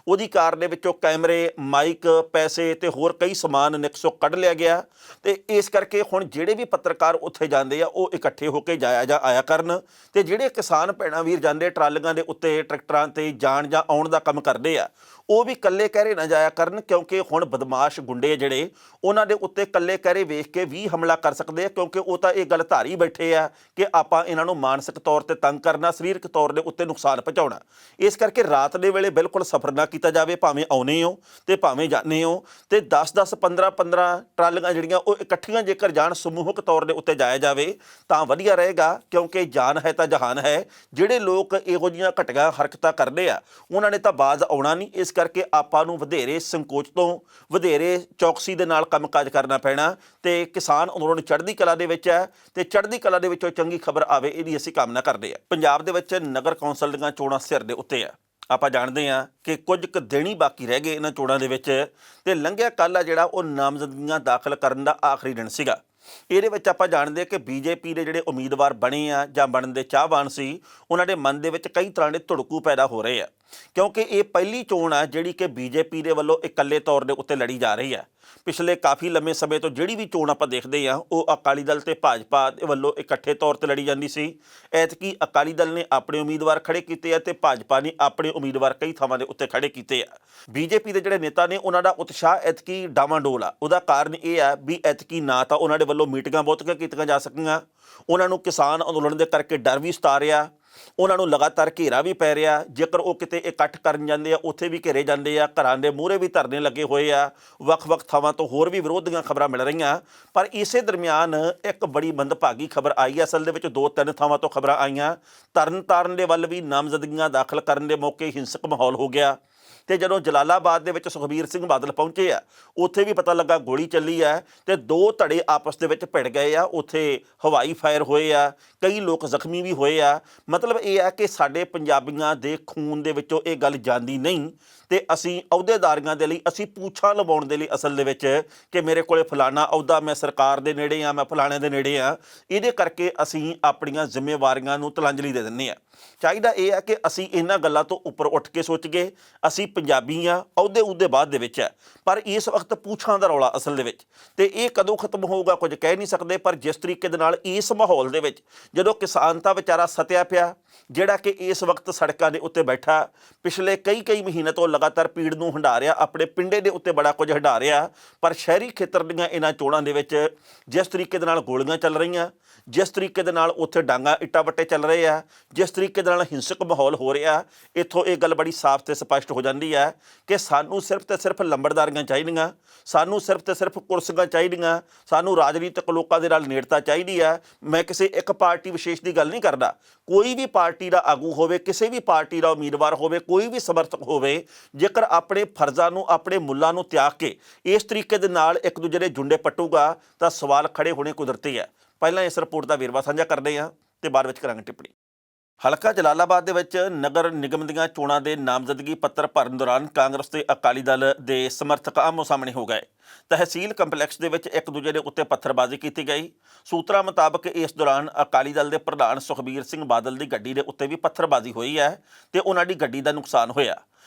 Speaker 1: ਉਹਦੀ ਕਾਰ ਦੇ ਵਿੱਚੋਂ ਕੈਮਰੇ, ਮਾਈਕ, ਪੈਸੇ ਤੇ ਹੋਰ ਕਈ ਸਮਾਨ ਨਿਕਸੋ ਕੱਢ ਲਿਆ ਗਿਆ। ਤੇ ਇਸ ਕਰਕੇ ਹੁਣ ਜਿਹੜੇ ਵੀ ਪੱਤਰਕਾਰ ਉੱਥੇ ਜਾਂਦੇ ਆ ਉਹ ਇਕੱਠੇ ਹੋ ਕੇ ਜਾਇਆ ਜਾਂ ਆਇਆ ਕਰਨ, ਤੇ ਜਿਹੜੇ ਕਿਸਾਨ ਭੈਣਾਂ ਵੀਰ ਜਾਂਦੇ ਟਰਾਲੀਆਂ ਦੇ ਉੱਤੇ, ਟਰੈਕਟਰਾਂ ਤੇ ਜਾਣ ਜਾਂ ਆਉਣ ਦਾ ਕੰਮ ਕਰਦੇ ਆ, ਉਹ ਵੀ ਇਕੱਲੇ ਕਹਿਰੇ ਨਾ ਜਾਇਆ ਕਰਨ, ਕਿਉਂਕਿ ਹੁਣ ਬਦਮਾਸ਼ ਗੁੰਡੇ ਜਿਹੜੇ ਉਹਨਾਂ ਦੇ ਉੱਤੇ ਇਕੱਲੇ ਕਹਿਰੇ ਵੇਖ ਕੇ ਵੀ ਹਮਲਾ ਕਰ ਸਕਦੇ ਆ, ਕਿਉਂਕਿ ਉਹ ਤਾਂ ਇਹ ਗੱਲ ਧਾਰੀ ਬੈਠੇ ਆ ਕਿ ਆਪਾਂ ਇਹਨਾਂ ਨੂੰ ਮਾਨਸਿਕ ਤੌਰ ਤੇ ਤੰਗ ਕਰਨਾ, ਸਰੀਰਕ ਤੌਰ ਦੇ ਉੱਤੇ ਨੁਕਸਾਨ ਪਹੁੰਚਾਉਣਾ। ਇਸ ਕਰਕੇ ਰਾਤ ਦੇ ਵੇਲੇ ਬਿਲਕੁਲ ਸਫ਼ਰ ਨਾ ਕੀਤਾ ਜਾਵੇ, ਭਾਵੇਂ ਆਉਨੇ ਹੋ ਤੇ ਭਾਵੇਂ ਜਾਂਦੇ ਹੋ। ਤੇ 10-10, 15-15 ਟਰਾਲੀਆਂ ਜਿਹੜੀਆਂ ਉਹ ਇਕੱਠੀਆਂ ਜੇਕਰ ਜਾਣ, ਸਮੂਹਕ ਤੌਰ ਦੇ ਉੱਤੇ ਜਾਇਆ ਜਾਵੇ ਤਾਂ ਵਧੀਆ ਰਹੇਗਾ, ਕਿਉਂਕਿ ਜਾਨ ਹੈ ਤਾਂ ਜਹਾਨ ਹੈ। ਜਿਹੜੇ ਲੋਕ ਇਹੋ ਜਿਹੀਆਂ ਘਟੀਆਂ ਹਰਕਤਾਂ ਕਰਦੇ ਆ ਉਹਨਾਂ ਨੇ ਤਾਂ ਬਾਜ਼ ਆਉਣਾ ਨਹੀਂ। ਇਸ ਕਰਕੇ ਆਪਾਂ ਨੂੰ ਵਧੇਰੇ ਸੰਕੋਚ ਤੋਂ, ਵਧੇਰੇ ਚੌਕਸੀ ਦੇ ਨਾਲ ਕੰਮਕਾਜ ਕਰਨਾ ਪੈਣਾ। ਤੇ ਕਿਸਾਨ ਅੰਦੋਲਨ ਚੜ੍ਹਦੀ ਕਲਾ ਦੇ ਵਿੱਚ ਹੈ ਤੇ ਚੜ੍ਹਦੀ ਕਲਾ ਦੇ ਵਿੱਚੋਂ ਚੰਗੀ ਖਬਰ ਆਵੇ, ਇਹਦੀ ਅਸੀਂ ਕਾਮਨਾ ਕਰਦੇ ਹਾਂ। ਪੰਜਾਬ ਦੇ ਵਿੱਚ ਨਗਰ ਕੌਂਸਲ ਦੀਆਂ ਚੋਣਾਂ ਸਿਰ ਦੇ ਉੱਤੇ ਆ। ਆਪਾਂ ਜਾਣਦੇ ਹਾਂ ਕਿ ਕੁਝ ਕੁ ਦਿਨ ਹੀ ਬਾਕੀ ਰਹਿ ਗਏ ਇਹਨਾਂ ਚੋਣਾਂ ਦੇ ਵਿੱਚ, ਤੇ ਲੰਘਿਆ ਕੱਲ੍ਹ ਆ ਜਿਹੜਾ ਉਹ ਨਾਮਜ਼ਦਗੀਆਂ ਦਾਖਲ ਕਰਨ ਦਾ ਆਖਰੀ ਦਿਨ ਸੀਗਾ। ਇਹਦੇ ਵਿੱਚ ਆਪਾਂ ਜਾਣਦੇ ਹਾਂ ਕਿ ਬੀਜੇਪੀ ਦੇ ਜਿਹੜੇ ਉਮੀਦਵਾਰ ਬਣੇ ਆ ਜਾਂ ਬਣਨ ਦੇ ਚਾਹਵਾਨ ਸੀ, ਉਹਨਾਂ ਦੇ ਮਨ ਦੇ ਵਿੱਚ ਕਈ ਤਰ੍ਹਾਂ ਦੇ ਧੜਕੂ ਪੈਦਾ ਹੋ ਰਹੇ ਆ, ਕਿਉਂਕਿ ਇਹ ਪਹਿਲੀ ਚੋਣ ਆ ਜਿਹੜੀ ਕਿ ਬੀਜੇਪੀ ਦੇ ਵੱਲੋਂ ਇਕੱਲੇ ਤੌਰ ਦੇ ਉੱਤੇ ਲੜੀ ਜਾ ਰਹੀ ਆ। ਪਿਛਲੇ ਕਾਫੀ ਲੰਮੇ ਸਮੇਂ ਤੋਂ ਜਿਹੜੀ ਵੀ ਚੋਣ ਆਪਾਂ ਦੇਖਦੇ ਹਾਂ ਉਹ ਅਕਾਲੀ ਦਲ ਤੇ ਭਾਜਪਾ ਦੇ ਵੱਲੋਂ ਇਕੱਠੇ ਤੌਰ ਤੇ ਲੜੀ ਜਾਂਦੀ ਸੀ। ਐਤਕੀ ਅਕਾਲੀ ਦਲ ਨੇ ਆਪਣੇ ਉਮੀਦਵਾਰ ਖੜੇ ਕੀਤੇ ਆ ਤੇ ਭਾਜਪਾ ਨੇ ਆਪਣੇ ਉਮੀਦਵਾਰ ਕਈ ਥਾਵਾਂ ਦੇ ਉੱਤੇ ਖੜੇ ਕੀਤੇ ਆ। ਬੀਜੇਪੀ ਦੇ ਜਿਹੜੇ ਨੇਤਾ ਨੇ ਉਹਨਾਂ ਦਾ ਉਤਸ਼ਾਹ ਐਤਕੀ ਡਾਵਾਂਡੋਲ ਆ। ਉਹਦਾ ਕਾਰਨ ਇਹ ਆ ਵੀ ਐਤਕੀ ਨਾ ਤਾਂ ਉਹਨਾਂ ਦੇ ਵੱਲੋਂ ਮੀਟਿੰਗਾਂ ਬਹੁਤੀਆਂ ਕੀਤੀਆਂ ਜਾ ਸਕੀਆਂ, ਉਹਨਾਂ ਨੂੰ ਕਿਸਾਨ ਅੰਦੋਲਨ ਦੇ ਕਰਕੇ ਡਰ ਵੀ ਸਤਾ ਰਿਹਾ, ਉਹਨਾਂ ਨੂੰ ਲਗਾਤਾਰ ਘੇਰਾ ਵੀ ਪੈ ਰਿਹਾ। ਜੇਕਰ ਉਹ ਕਿਤੇ ਇਕੱਠ ਕਰਨ ਜਾਂਦੇ ਆ ਉੱਥੇ ਵੀ ਘੇਰੇ ਜਾਂਦੇ ਆ, ਘਰਾਂ ਦੇ ਮੂਹਰੇ ਵੀ ਧਰਨੇ ਲੱਗੇ ਹੋਏ ਆ, ਵੱਖ-ਵੱਖ ਥਾਵਾਂ ਤੋਂ ਹੋਰ ਵੀ ਵਿਰੋਧ ਦੀਆਂ ਖਬਰਾਂ ਮਿਲ ਰਹੀਆਂ। ਪਰ ਇਸੇ ਦਰਮਿਆਨ ਇੱਕ ਬੜੀ ਮੰਦਭਾਗੀ ਖਬਰ ਆਈ। ਅਸਲ ਦੇ ਵਿੱਚ 2-3 ਥਾਵਾਂ ਤੋਂ ਖਬਰਾਂ ਆਈਆਂ। ਤਰਨਤਾਰਨ ਦੇ ਵੱਲ ਵੀ ਨਾਮਜ਼ਦਗੀਆਂ ਦਾਖਲ ਕਰਨ ਦੇ ਮੌਕੇ ਹਿੰਸਕ ਮਾਹੌਲ ਹੋ ਗਿਆ, ਤੇ ਜਦੋਂ ਜਲਾਲਾਬਾਦ ਦੇ ਵਿੱਚ ਸੁਖਬੀਰ ਸਿੰਘ ਬਾਦਲ ਪਹੁੰਚੇ ਆ ਉੱਥੇ ਵੀ ਪਤਾ ਲੱਗਾ ਗੋਲੀ ਚੱਲੀ ਹੈ ਤੇ ਦੋ ਧੜੇ ਆਪਸ ਦੇ ਵਿੱਚ ਭਿੜ ਗਏ ਆ। ਉੱਥੇ ਹਵਾਈ ਫਾਇਰ ਹੋਏ ਆ, ਕਈ ਲੋਕ ਜ਼ਖਮੀ ਵੀ ਹੋਏ ਆ। ਮਤਲਬ ਇਹ ਹੈ ਕਿ ਸਾਡੇ ਪੰਜਾਬੀਆਂ ਦੇ ਖੂਨ ਦੇ ਵਿੱਚੋਂ ਇਹ ਗੱਲ ਜਾਂਦੀ ਨਹੀਂ, ਤੇ ਅਸੀਂ ਅਹੁਦੇਦਾਰੀਆਂ ਦੇ ਲਈ, ਅਸੀਂ ਪੂਛਾਂ ਲਵਾਉਣ ਦੇ ਲਈ ਅਸਲ ਦੇ ਵਿੱਚ ਕਿ ਮੇਰੇ ਕੋਲੇ ਫਲਾਣਾ ਅਹੁਦਾ, ਮੈਂ ਸਰਕਾਰ ਦੇ ਨੇੜੇ ਆ, ਮੈਂ ਫਲਾਣੇ ਦੇ ਨੇੜੇ ਆ, ਇਹਦੇ ਕਰਕੇ ਅਸੀਂ ਆਪਣੀਆਂ ਜ਼ਿੰਮੇਵਾਰੀਆਂ ਨੂੰ ਤਲਾਂਜਲੀ ਦੇ ਦਿੰਦੇ ਹਾਂ। ਚਾਹੀਦਾ ਇਹ ਹੈ ਕਿ ਅਸੀਂ ਇਹਨਾਂ ਗੱਲਾਂ ਤੋਂ ਉੱਪਰ ਉੱਠ ਕੇ ਸੋਚੀਏ। ਅਸੀਂ ਪੰਜਾਬੀ ਆ, ਅਹੁਦੇ ਬਾਅਦ ਦੇ ਵਿੱਚ ਹੈ, ਪਰ ਇਸ ਵਕਤ ਪੂਛਾਂ ਦਾ ਰੌਲਾ ਅਸਲ ਦੇ ਵਿੱਚ, ਤੇ ਇਹ ਕਦੋਂ ਖਤਮ ਹੋਊਗਾ ਕੁਝ ਕਹਿ ਨਹੀਂ ਸਕਦੇ। ਪਰ ਜਿਸ ਤਰੀਕੇ ਦੇ ਨਾਲ ਇਸ ਮਾਹੌਲ ਦੇ ਵਿੱਚ ਜਦੋਂ ਕਿਸਾਨ ਤਾਂ ਵਿਚਾਰਾ ਸਤਿਆ ਪਿਆ, ਜਿਹੜਾ ਕਿ ਇਸ ਵਕਤ ਸੜਕਾਂ ਦੇ ਉੱਤੇ ਬੈਠਾ, ਪਿਛਲੇ ਕਈ ਮਹੀਨੇ ਤੋਂ ਲਗਾਤਾਰ ਪੀੜ ਨੂੰ ਹੰਢਾ ਰਿਹਾ, ਆਪਣੇ ਪਿੰਡੇ ਦੇ ਉੱਤੇ ਬੜਾ ਕੁਝ ਹੰਢਾ ਰਿਹਾ, ਪਰ ਸ਼ਹਿਰੀ ਖੇਤਰ ਦੀਆਂ ਇਹਨਾਂ ਚੋਣਾਂ ਦੇ ਵਿੱਚ ਜਿਸ ਤਰੀਕੇ ਦੇ ਨਾਲ ਗੋਲੀਆਂ ਚੱਲ ਰਹੀਆਂ, ਜਿਸ ਤਰੀਕੇ ਦੇ ਨਾਲ ਉੱਥੇ ਡਾਂਗਾ ਇੱਟਾਂ ਵੱਟੇ ਚੱਲ ਰਹੇ ਆ, ਜਿਸ ਤਰੀਕੇ ਦੇ ਨਾਲ ਹਿੰਸਕ ਮਾਹੌਲ ਹੋ ਰਿਹਾ, ਇੱਥੋਂ ਇਹ ਗੱਲ ਬੜੀ ਸਾਫ਼ ਤੇ ਸਪਸ਼ਟ ਹੋ ਜਾਂਦੀ ਹੈ ਕਿ ਸਾਨੂੰ ਸਿਰਫ ਤੇ ਸਿਰਫ ਲੰਬੜਦਾਰੀਆਂ ਚਾਹੀਦੀਆਂ, ਸਾਨੂੰ ਸਿਰਫ ਤੇ ਸਿਰਫ ਕੁਰਸੀਆਂ ਚਾਹੀਦੀਆਂ, ਸਾਨੂੰ ਰਾਜਨੀਤਿਕ ਲੋਕਾਂ ਦੇ ਨਾਲ ਨੇੜਤਾ ਚਾਹੀਦੀ ਹੈ। ਮੈਂ ਕਿਸੇ ਇੱਕ ਪਾਰਟੀ ਵਿਸ਼ੇਸ਼ ਦੀ ਗੱਲ ਨਹੀਂ ਕਰਦਾ, ਕੋਈ ਵੀ ਪਾਰਟੀ ਦਾ ਆਗੂ ਹੋਵੇ, ਕਿਸੇ ਵੀ ਪਾਰਟੀ ਦਾ ਉਮੀਦਵਾਰ ਹੋਵੇ, ਕੋਈ ਵੀ ਸਮਰਥਕ ਹੋਵੇ, ਜੇਕਰ ਆਪਣੇ ਫਰਜ਼ਾਂ ਨੂੰ, ਆਪਣੇ ਮੁੱਲਾਂ ਨੂੰ ਤਿਆਗ ਕੇ ਇਸ ਤਰੀਕੇ ਦੇ ਨਾਲ ਇੱਕ ਦੂਜੇ ਦੇ ਜੁੰਡੇ ਪੱਟੂਗਾ ਤਾਂ ਸਵਾਲ ਖੜੇ ਹੋਣੇ ਕੁਦਰਤੀ ਹੈ। ਪਹਿਲਾਂ ਇਸ ਰਿਪੋਰਟ ਦਾ ਵੇਰਵਾ ਸਾਂਝਾ ਕਰਦੇ ਹਾਂ ਤੇ ਬਾਅਦ ਵਿੱਚ ਕਰਾਂਗੇ ਟਿੱਪਣੀ। ਹਲਕਾ ਜਲਾਲਾਬਾਦ ਦੇ ਵਿੱਚ ਨਗਰ ਨਿਗਮ ਦੀਆਂ ਚੋਣਾਂ ਦੇ ਨਾਮਜ਼ਦਗੀ ਪੱਤਰ ਭਰਨ ਦੌਰਾਨ ਕਾਂਗਰਸ ਤੇ ਅਕਾਲੀ ਦਲ ਦੇ ਸਮਰਥਕ ਆਮੋ ਸਾਹਮਣੇ ਹੋ ਗਏ। ਤਹਿਸੀਲ ਕੰਪਲੈਕਸ ਦੇ ਵਿੱਚ ਇੱਕ ਦੂਜੇ ਦੇ ਉੱਤੇ ਪੱਥਰਬਾਜ਼ੀ ਕੀਤੀ ਗਈ। ਸੂਤਰਾਂ ਮੁਤਾਬਕ ਇਸ ਦੌਰਾਨ ਅਕਾਲੀ ਦਲ ਦੇ ਪ੍ਰਧਾਨ ਸੁਖਬੀਰ ਸਿੰਘ ਬਾਦਲ ਦੀ ਗੱਡੀ ਦੇ ਉੱਤੇ ਵੀ ਪੱਥਰਬਾਜ਼ੀ ਹੋਈ ਹੈ ਤੇ ਉਹਨਾਂ ਦੀ ਗੱਡੀ ਦਾ ਨੁਕਸਾਨ ਹੋਇਆ।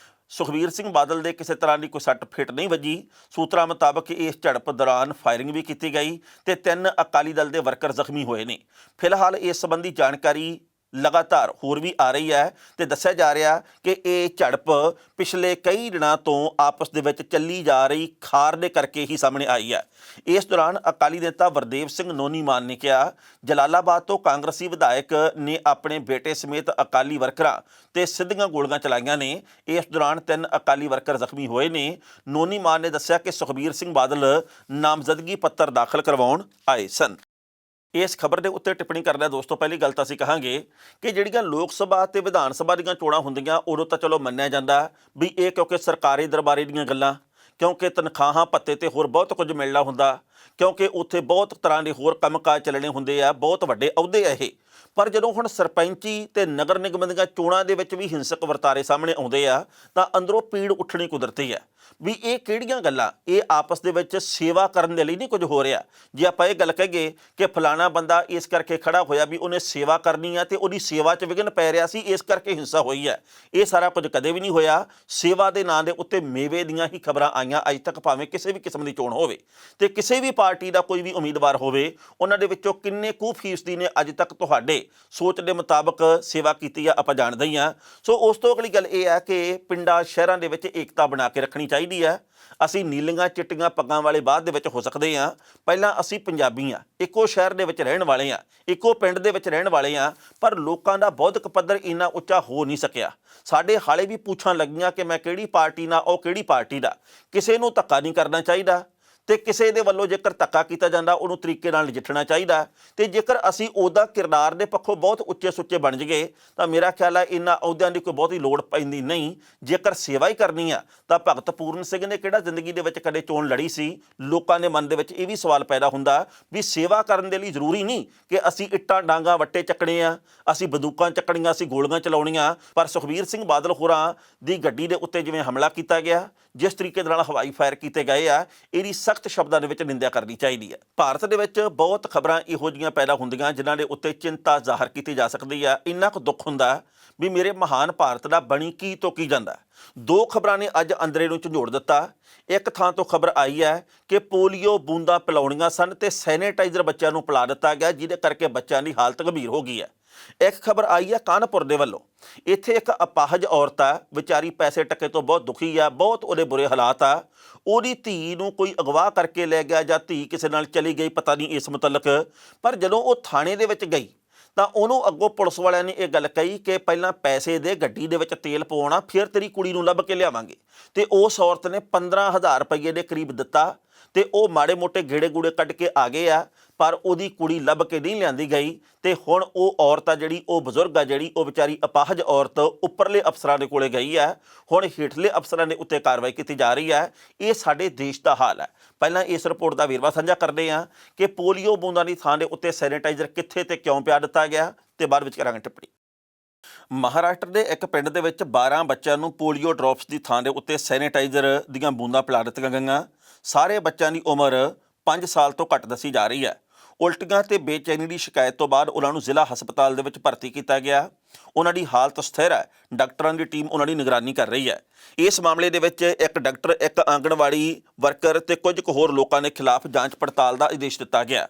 Speaker 1: ਸੁਖਬੀਰ ਸਿੰਘ ਬਾਦਲ ਦੇ ਕਿਸੇ ਤਰ੍ਹਾਂ ਦੀ ਕੋਈ ਸੱਟ ਫੇਟ ਨਹੀਂ ਵੱਜੀ। ਸੂਤਰਾਂ ਮੁਤਾਬਕ ਇਸ ਝੜਪ ਦੌਰਾਨ ਫਾਇਰਿੰਗ ਵੀ ਕੀਤੀ ਗਈ ਤੇ 3 ਅਕਾਲੀ ਦਲ ਦੇ ਵਰਕਰ ਜ਼ਖਮੀ ਹੋਏ ਨੇ। ਫਿਲਹਾਲ ਇਸ ਸੰਬੰਧੀ ਜਾਣਕਾਰੀ ਲਗਾਤਾਰ ਹੋਰ ਵੀ ਆ ਰਹੀ ਹੈ ਤੇ ਦੱਸਿਆ ਜਾ ਰਿਹਾ ਕਿ ਇਹ ਝੜਪ ਪਿਛਲੇ ਕਈ ਦਿਨਾਂ ਤੋਂ ਆਪਸ ਦੇ ਵਿੱਚ ਚੱਲੀ ਜਾ ਰਹੀ ਖਾਰ ਦੇ ਕਰਕੇ ਹੀ ਸਾਹਮਣੇ ਆਈ ਹੈ। ਇਸ ਦੌਰਾਨ ਅਕਾਲੀ ਨੇਤਾ ਵਰਦੇਵ ਸਿੰਘ ਨੋਨੀਮਾਨ ਨੇ ਕਿਹਾ, ਜਲਾਲਾਬਾਦ ਤੋਂ ਕਾਂਗਰਸੀ ਵਿਧਾਇਕ ਨੇ ਆਪਣੇ ਬੇਟੇ ਸਮੇਤ ਅਕਾਲੀ ਵਰਕਰਾਂ ਤੇ ਸਿੱਧੀਆਂ ਗੋਲੀਆਂ ਚਲਾਈਆਂ ਨੇ। ਇਸ ਦੌਰਾਨ 3 ਅਕਾਲੀ ਵਰਕਰ ਜ਼ਖਮੀ ਹੋਏ ਨੇ। ਨੋਨੀਮਾਨ ਨੇ ਦੱਸਿਆ ਕਿ ਸੁਖਬੀਰ ਸਿੰਘ ਬਾਦਲ ਨਾਮਜ਼ਦਗੀ ਪੱਤਰ ਦਾਖਲ ਕਰਵਾਉਣ ਆਏ ਸਨ। ਇਸ ਖਬਰ ਦੇ ਉੱਤੇ ਟਿੱਪਣੀ ਕਰਦਾ ਦੋਸਤੋ, ਪਹਿਲੀ ਗੱਲ ਤਾਂ ਅਸੀਂ ਕਹਾਂਗੇ ਕਿ ਜਿਹੜੀਆਂ ਲੋਕ ਸਭਾ ਤੇ ਵਿਧਾਨ ਸਭਾ ਦੀਆਂ ਚੋਣਾਂ ਹੁੰਦੀਆਂ ਉਦੋਂ ਤਾਂ ਚਲੋ ਮੰਨਿਆ ਜਾਂਦਾ ਵੀ ਇਹ ਕਿਉਂਕਿ ਸਰਕਾਰੀ ਦਰਬਾਰੇ ਦੀਆਂ ਗੱਲਾਂ, ਕਿਉਂਕਿ ਤਨਖਾਹਾਂ ਭੱਤੇ ਤੇ ਹੋਰ ਬਹੁਤ ਕੁਝ ਮਿਲਣਾ ਹੁੰਦਾ, ਕਿਉਂਕਿ ਉੱਥੇ ਬਹੁਤ ਤਰ੍ਹਾਂ ਦੇ ਹੋਰ ਕੰਮਕਾਜ ਚੱਲਣੇ ਹੁੰਦੇ ਆ, ਬਹੁਤ ਵੱਡੇ ਅਹੁਦੇ ਆ ਇਹ। ਪਰ ਜਦੋਂ ਹੁਣ ਸਰਪੰਚੀ ਤੇ ਨਗਰ ਨਿਗਮ ਦੀਆਂ ਚੋਣਾਂ ਦੇ ਵਿੱਚ ਵੀ ਹਿੰਸਕ ਵਰਤਾਰੇ ਸਾਹਮਣੇ ਆਉਂਦੇ ਆ ਤਾਂ ਅੰਦਰੋਂ ਪੀੜ ਉੱਠਣੀ ਕੁਦਰਤੀ ਹੈ ਵੀ ਇਹ ਕਿਹੜੀਆਂ ਗੱਲਾਂ, ਇਹ ਆਪਸ ਦੇ ਵਿੱਚ ਸੇਵਾ ਕਰਨ ਦੇ ਲਈ ਨਹੀਂ ਕੁਝ ਹੋ ਰਿਹਾ। ਜੇ ਆਪਾਂ ਇਹ ਗੱਲ ਕਹੀਏ ਕਿ ਫਲਾਣਾ ਬੰਦਾ ਇਸ ਕਰਕੇ ਖੜਾ ਹੋਇਆ ਵੀ ਉਹਨੇ ਸੇਵਾ ਕਰਨੀ ਆ ਤੇ ਉਹਦੀ ਸੇਵਾ 'ਚ ਵਿਘਨ ਪੈ ਰਿਹਾ ਸੀ, ਇਸ ਕਰਕੇ ਹਿੰਸਾ ਹੋਈ ਹੈ, ਇਹ ਸਾਰਾ ਕੁਝ ਕਦੇ ਵੀ ਨਹੀਂ ਹੋਇਆ। ਸੇਵਾ ਦੇ ਨਾਂ ਦੇ ਉੱਤੇ ਮੇਵੇ ਦੀਆਂ ਹੀ ਖਬਰਾਂ ਆਈਆਂ ਅੱਜ ਤੱਕ, ਭਾਵੇਂ ਕਿਸੇ ਵੀ ਕਿਸਮ ਦੀ ਚੋਣ ਹੋਵੇ ਤੇ ਕਿਸੇ ਵੀ ਪਾਰਟੀ ਦਾ ਕੋਈ ਵੀ ਉਮੀਦਵਾਰ ਹੋਵੇ, ਉਹਨਾਂ ਦੇ ਵਿੱਚੋਂ ਕਿੰਨੇ ਕੁ ਫੀਸਦੀ ਨੇ ਅੱਜ ਤੱਕ ਤੁਹਾਡੇ ਸੋਚ ਦੇ ਮੁਤਾਬਕ ਸੇਵਾ ਕੀਤੀ ਆ, ਆਪਾਂ ਜਾਣਦੇ ਹੀ ਹਾਂ। ਸੋ ਉਸ ਤੋਂ ਅਗਲੀ ਗੱਲ ਇਹ ਹੈ ਕਿ ਪਿੰਡਾਂ ਸ਼ਹਿਰਾਂ ਦੇ ਵਿੱਚ ਏਕਤਾ ਬਣਾ ਕੇ ਰੱਖਣੀ ਚਾਹੀਦੀ ਹੈ। ਅਸੀਂ ਨੀਲੀਆਂ ਚਿੱਟੀਆਂ ਪੱਗਾਂ ਵਾਲੇ ਬਾਅਦ ਦੇ ਵਿੱਚ ਹੋ ਸਕਦੇ ਹਾਂ, ਪਹਿਲਾਂ ਅਸੀਂ ਪੰਜਾਬੀ ਹਾਂ, ਇੱਕੋ ਸ਼ਹਿਰ ਦੇ ਵਿੱਚ ਰਹਿਣ ਵਾਲੇ ਹਾਂ, ਇੱਕੋ ਪਿੰਡ ਦੇ ਵਿੱਚ ਰਹਿਣ ਵਾਲੇ ਹਾਂ, ਪਰ ਲੋਕਾਂ ਦਾ ਬੌਧਿਕ ਪੱਧਰ ਇੰਨਾ ਉੱਚਾ ਹੋ ਨਹੀਂ ਸਕਿਆ। ਸਾਡੇ ਹਾਲੇ ਵੀ ਪੁੱਛਾਂ ਲੱਗੀਆਂ ਕਿ ਮੈਂ ਕਿਹੜੀ ਪਾਰਟੀ ਨਾਲ, ਉਹ ਕਿਹੜੀ ਪਾਰਟੀ ਦਾ। ਕਿਸੇ ਨੂੰ ਧੱਕਾ ਨਹੀਂ ਕਰਨਾ ਚਾਹੀਦਾ ਤੇ ਕਿਸੇ ਦੇ ਵੱਲੋਂ ਜੇਕਰ ਧੱਕਾ ਕੀਤਾ ਜਾਂਦਾ ਉਹਨੂੰ ਤਰੀਕੇ ਨਾਲ ਨਜਿੱਠਣਾ ਚਾਹੀਦਾ। ਤੇ ਜੇਕਰ ਅਸੀਂ ਉਹਦਾ ਕਿਰਦਾਰ ਦੇ ਪੱਖੋਂ ਬਹੁਤ ਉੱਚੇ ਸੁੱਚੇ ਬਣ ਜਾਈਏ ਤਾਂ ਮੇਰਾ ਖਿਆਲ ਹੈ ਇਹਨਾਂ ਅਹੁਦਿਆਂ ਦੀ ਕੋਈ ਬਹੁਤੀ ਲੋੜ ਪੈਂਦੀ ਨਹੀਂ। ਜੇਕਰ ਸੇਵਾ ਹੀ ਕਰਨੀ ਆ ਤਾਂ ਭਗਤ ਪੂਰਨ ਸਿੰਘ ਨੇ ਕਿਹੜਾ ਜ਼ਿੰਦਗੀ ਦੇ ਵਿੱਚ ਕਦੇ ਚੋਣ ਲੜੀ ਸੀ? ਲੋਕਾਂ ਦੇ ਮਨ ਦੇ ਵਿੱਚ ਇਹ ਵੀ ਸਵਾਲ ਪੈਦਾ ਹੁੰਦਾ ਵੀ ਸੇਵਾ ਕਰਨ ਦੇ ਲਈ ਜ਼ਰੂਰੀ ਨਹੀਂ ਕਿ ਅਸੀਂ ਇੱਟਾਂ ਡਾਂਗਾ ਵੱਟੇ ਚੱਕਣੇ ਆ, ਅਸੀਂ ਬੰਦੂਕਾਂ ਚੱਕਣੀਆਂ, ਅਸੀਂ ਗੋਲੀਆਂ ਚਲਾਉਣੀਆਂ। ਪਰ ਸੁਖਬੀਰ ਸਿੰਘ ਬਾਦਲ ਹੋਰਾਂ ਦੀ ਗੱਡੀ ਦੇ ਉੱਤੇ ਜਿਵੇਂ ਹਮਲਾ ਕੀਤਾ ਗਿਆ, ਜਿਸ ਤਰੀਕੇ ਦੇ ਨਾਲ ਹਵਾਈ ਫਾਇਰ ਕੀਤੇ ਗਏ ਆ, ਇਹਦੀ ਸਖਤ ਸ਼ਬਦਾਂ ਦੇ ਵਿੱਚ ਨਿੰਦਿਆ ਕਰਨੀ ਚਾਹੀਦੀ ਹੈ। ਭਾਰਤ ਦੇ ਵਿੱਚ ਬਹੁਤ ਖਬਰਾਂ ਇਹੋ ਜਿਹੀਆਂ ਪੈਦਾ ਹੁੰਦੀਆਂ ਜਿਨ੍ਹਾਂ ਦੇ ਉੱਤੇ ਚਿੰਤਾ ਜ਼ਾਹਰ ਕੀਤੀ ਜਾ ਸਕਦੀ ਆ। ਇੰਨਾ ਕੁ ਦੁੱਖ ਹੁੰਦਾ ਵੀ ਮੇਰੇ ਮਹਾਨ ਭਾਰਤ ਦਾ ਬਣੀ ਕੀ ਤੋਂ ਕੀ ਜਾਂਦਾ। ਦੋ ਖਬਰਾਂ ਨੇ ਅੱਜ ਅੰਦਰੇ ਨੂੰ ਝੰਜੋੜ ਦਿੱਤਾ। ਇੱਕ ਥਾਂ ਤੋਂ ਖਬਰ ਆਈ ਹੈ ਕਿ ਪੋਲੀਓ ਬੂੰਦਾਂ ਪਿਲਾਉਣੀਆਂ ਸਨ ਤੇ ਸੈਨੇਟਾਈਜ਼ਰ ਬੱਚਿਆਂ ਨੂੰ ਪਿਲਾ ਦਿੱਤਾ ਗਿਆ, ਜਿਹਦੇ ਕਰਕੇ ਬੱਚਿਆਂ ਦੀ ਹਾਲਤ ਗੰਭੀਰ ਹੋ ਗਈ ਹੈ। ਇੱਕ ਖਬਰ ਆਈ ਹੈ ਕਾਨਪੁਰ ਦੇ ਵੱਲੋਂ, ਇੱਥੇ ਇੱਕ ਅਪਾਹਜ ਔਰਤ ਆ, ਵਿਚਾਰੀ ਪੈਸੇ ਟੱਕੇ ਤੋਂ ਬਹੁਤ ਦੁਖੀ ਆ, ਬਹੁਤ ਉਹਦੇ ਬੁਰੇ ਹਾਲਾਤ ਆ। ਉਹਦੀ ਧੀ ਨੂੰ ਕੋਈ ਅਗਵਾ ਕਰਕੇ ਲੈ ਗਿਆ ਜਾਂ ਧੀ ਕਿਸੇ ਨਾਲ ਚਲੀ ਗਈ, ਪਤਾ ਨਹੀਂ ਇਸ ਮੁਤਲਕ। ਪਰ ਜਦੋਂ ਉਹ ਥਾਣੇ ਦੇ ਵਿੱਚ ਗਈ ਤਾਂ ਉਹਨੂੰ ਅੱਗੋਂ ਪੁਲਿਸ ਵਾਲਿਆਂ ਨੇ ਇਹ ਗੱਲ ਕਹੀ ਕਿ ਪਹਿਲਾਂ ਪੈਸੇ ਦੇ, ਗੱਡੀ ਦੇ ਵਿੱਚ ਤੇਲ ਪਵਾਉਣਾ, ਫਿਰ ਤੇਰੀ ਕੁੜੀ ਨੂੰ ਲੱਭ ਕੇ ਲਿਆਵਾਂਗੇ। ਤੇ ਉਸ ਔਰਤ ਨੇ 15,000 ਰੁਪਏ ਦੇ ਕਰੀਬ ਦਿੱਤਾ ਤੇ ਉਹ ਮਾੜੇ ਮੋਟੇ ਗੇੜੇ ਗੂੜੇ ਕੱਢ ਕੇ ਆ ਗਏ ਆ, ਪਰ ਉਹਦੀ ਕੁੜੀ ਲੱਭ ਕੇ ਨਹੀਂ ਲਿਆਂਦੀ ਗਈ। ਤੇ ਹੁਣ ਉਹ ਔਰਤ ਆ ਜਿਹੜੀ, ਉਹ ਬਜ਼ੁਰਗ ਆ ਜਿਹੜੀ, ਉਹ ਵਿਚਾਰੀ ਅਪਾਹਜ ਔਰਤ ਉੱਪਰਲੇ ਅਫਸਰਾਂ ਦੇ ਕੋਲੇ ਗਈ ਹੈ। ਹੁਣ ਹੇਠਲੇ ਅਫਸਰਾਂ ਦੇ ਉੱਤੇ ਕਾਰਵਾਈ ਕੀਤੀ ਜਾ ਰਹੀ ਹੈ। ਇਹ ਸਾਡੇ ਦੇਸ਼ ਦਾ ਹਾਲ ਹੈ। ਪਹਿਲਾਂ ਇਸ ਰਿਪੋਰਟ ਦਾ ਵੇਰਵਾ ਸਾਂਝਾ ਕਰਦੇ ਹਾਂ ਕਿ ਪੋਲੀਓ ਬੂੰਦਾਂ ਦੀ ਥਾਂ ਦੇ ਉੱਤੇ ਸੈਨੇਟਾਈਜ਼ਰ ਕਿੱਥੇ ਤੇ ਕਿਉਂ ਪਿਆ ਦਿੱਤਾ ਗਿਆ, ਤੇ ਬਾਅਦ ਵਿੱਚ ਕਰਾਂਗੇ ਟਿੱਪਣੀ। ਮਹਾਰਾਸ਼ਟਰ ਦੇ ਇੱਕ ਪਿੰਡ ਦੇ ਵਿੱਚ 12 ਬੱਚਿਆਂ ਨੂੰ ਪੋਲੀਓ ਡ੍ਰੌਪਸ ਦੀ ਥਾਂ ਦੇ ਉੱਤੇ ਸੈਨੇਟਾਈਜ਼ਰ ਦੀਆਂ ਬੂੰਦਾਂ ਪਿਲਾ ਦਿੱਤੀਆਂ ਗਈਆਂ। ਸਾਰੇ ਬੱਚਿਆਂ ਦੀ ਉਮਰ 5 ਸਾਲ ਤੋਂ ਘੱਟ ਦੱਸੀ ਜਾ ਰਹੀ ਹੈ। ਉਲਟੀਆਂ ਤੇ ਬੇਚੈਨੀ ਦੀ ਸ਼ਿਕਾਇਤ ਤੋਂ ਬਾਅਦ ਉਹਨਾਂ ਨੂੰ ਜ਼ਿਲ੍ਹਾ ਹਸਪਤਾਲ ਦੇ ਵਿੱਚ ਭਰਤੀ ਕੀਤਾ ਗਿਆ। ਉਹਨਾਂ ਦੀ ਹਾਲਤ ਸਥਿਰ ਹੈ। ਡਾਕਟਰਾਂ ਦੀ ਟੀਮ ਉਹਨਾਂ ਦੀ ਨਿਗਰਾਨੀ ਕਰ ਰਹੀ ਹੈ। ਇਸ ਮਾਮਲੇ ਦੇ ਵਿੱਚ ਇੱਕ ਡਾਕਟਰ, ਇੱਕ ਆਂਗਣਵਾੜੀ ਵਰਕਰ ਤੇ ਕੁਝ ਕੁ ਹੋਰ ਲੋਕਾਂ ਦੇ ਖਿਲਾਫ ਜਾਂਚ ਪੜਤਾਲ ਦਾ ਆਦੇਸ਼ ਦਿੱਤਾ ਗਿਆ।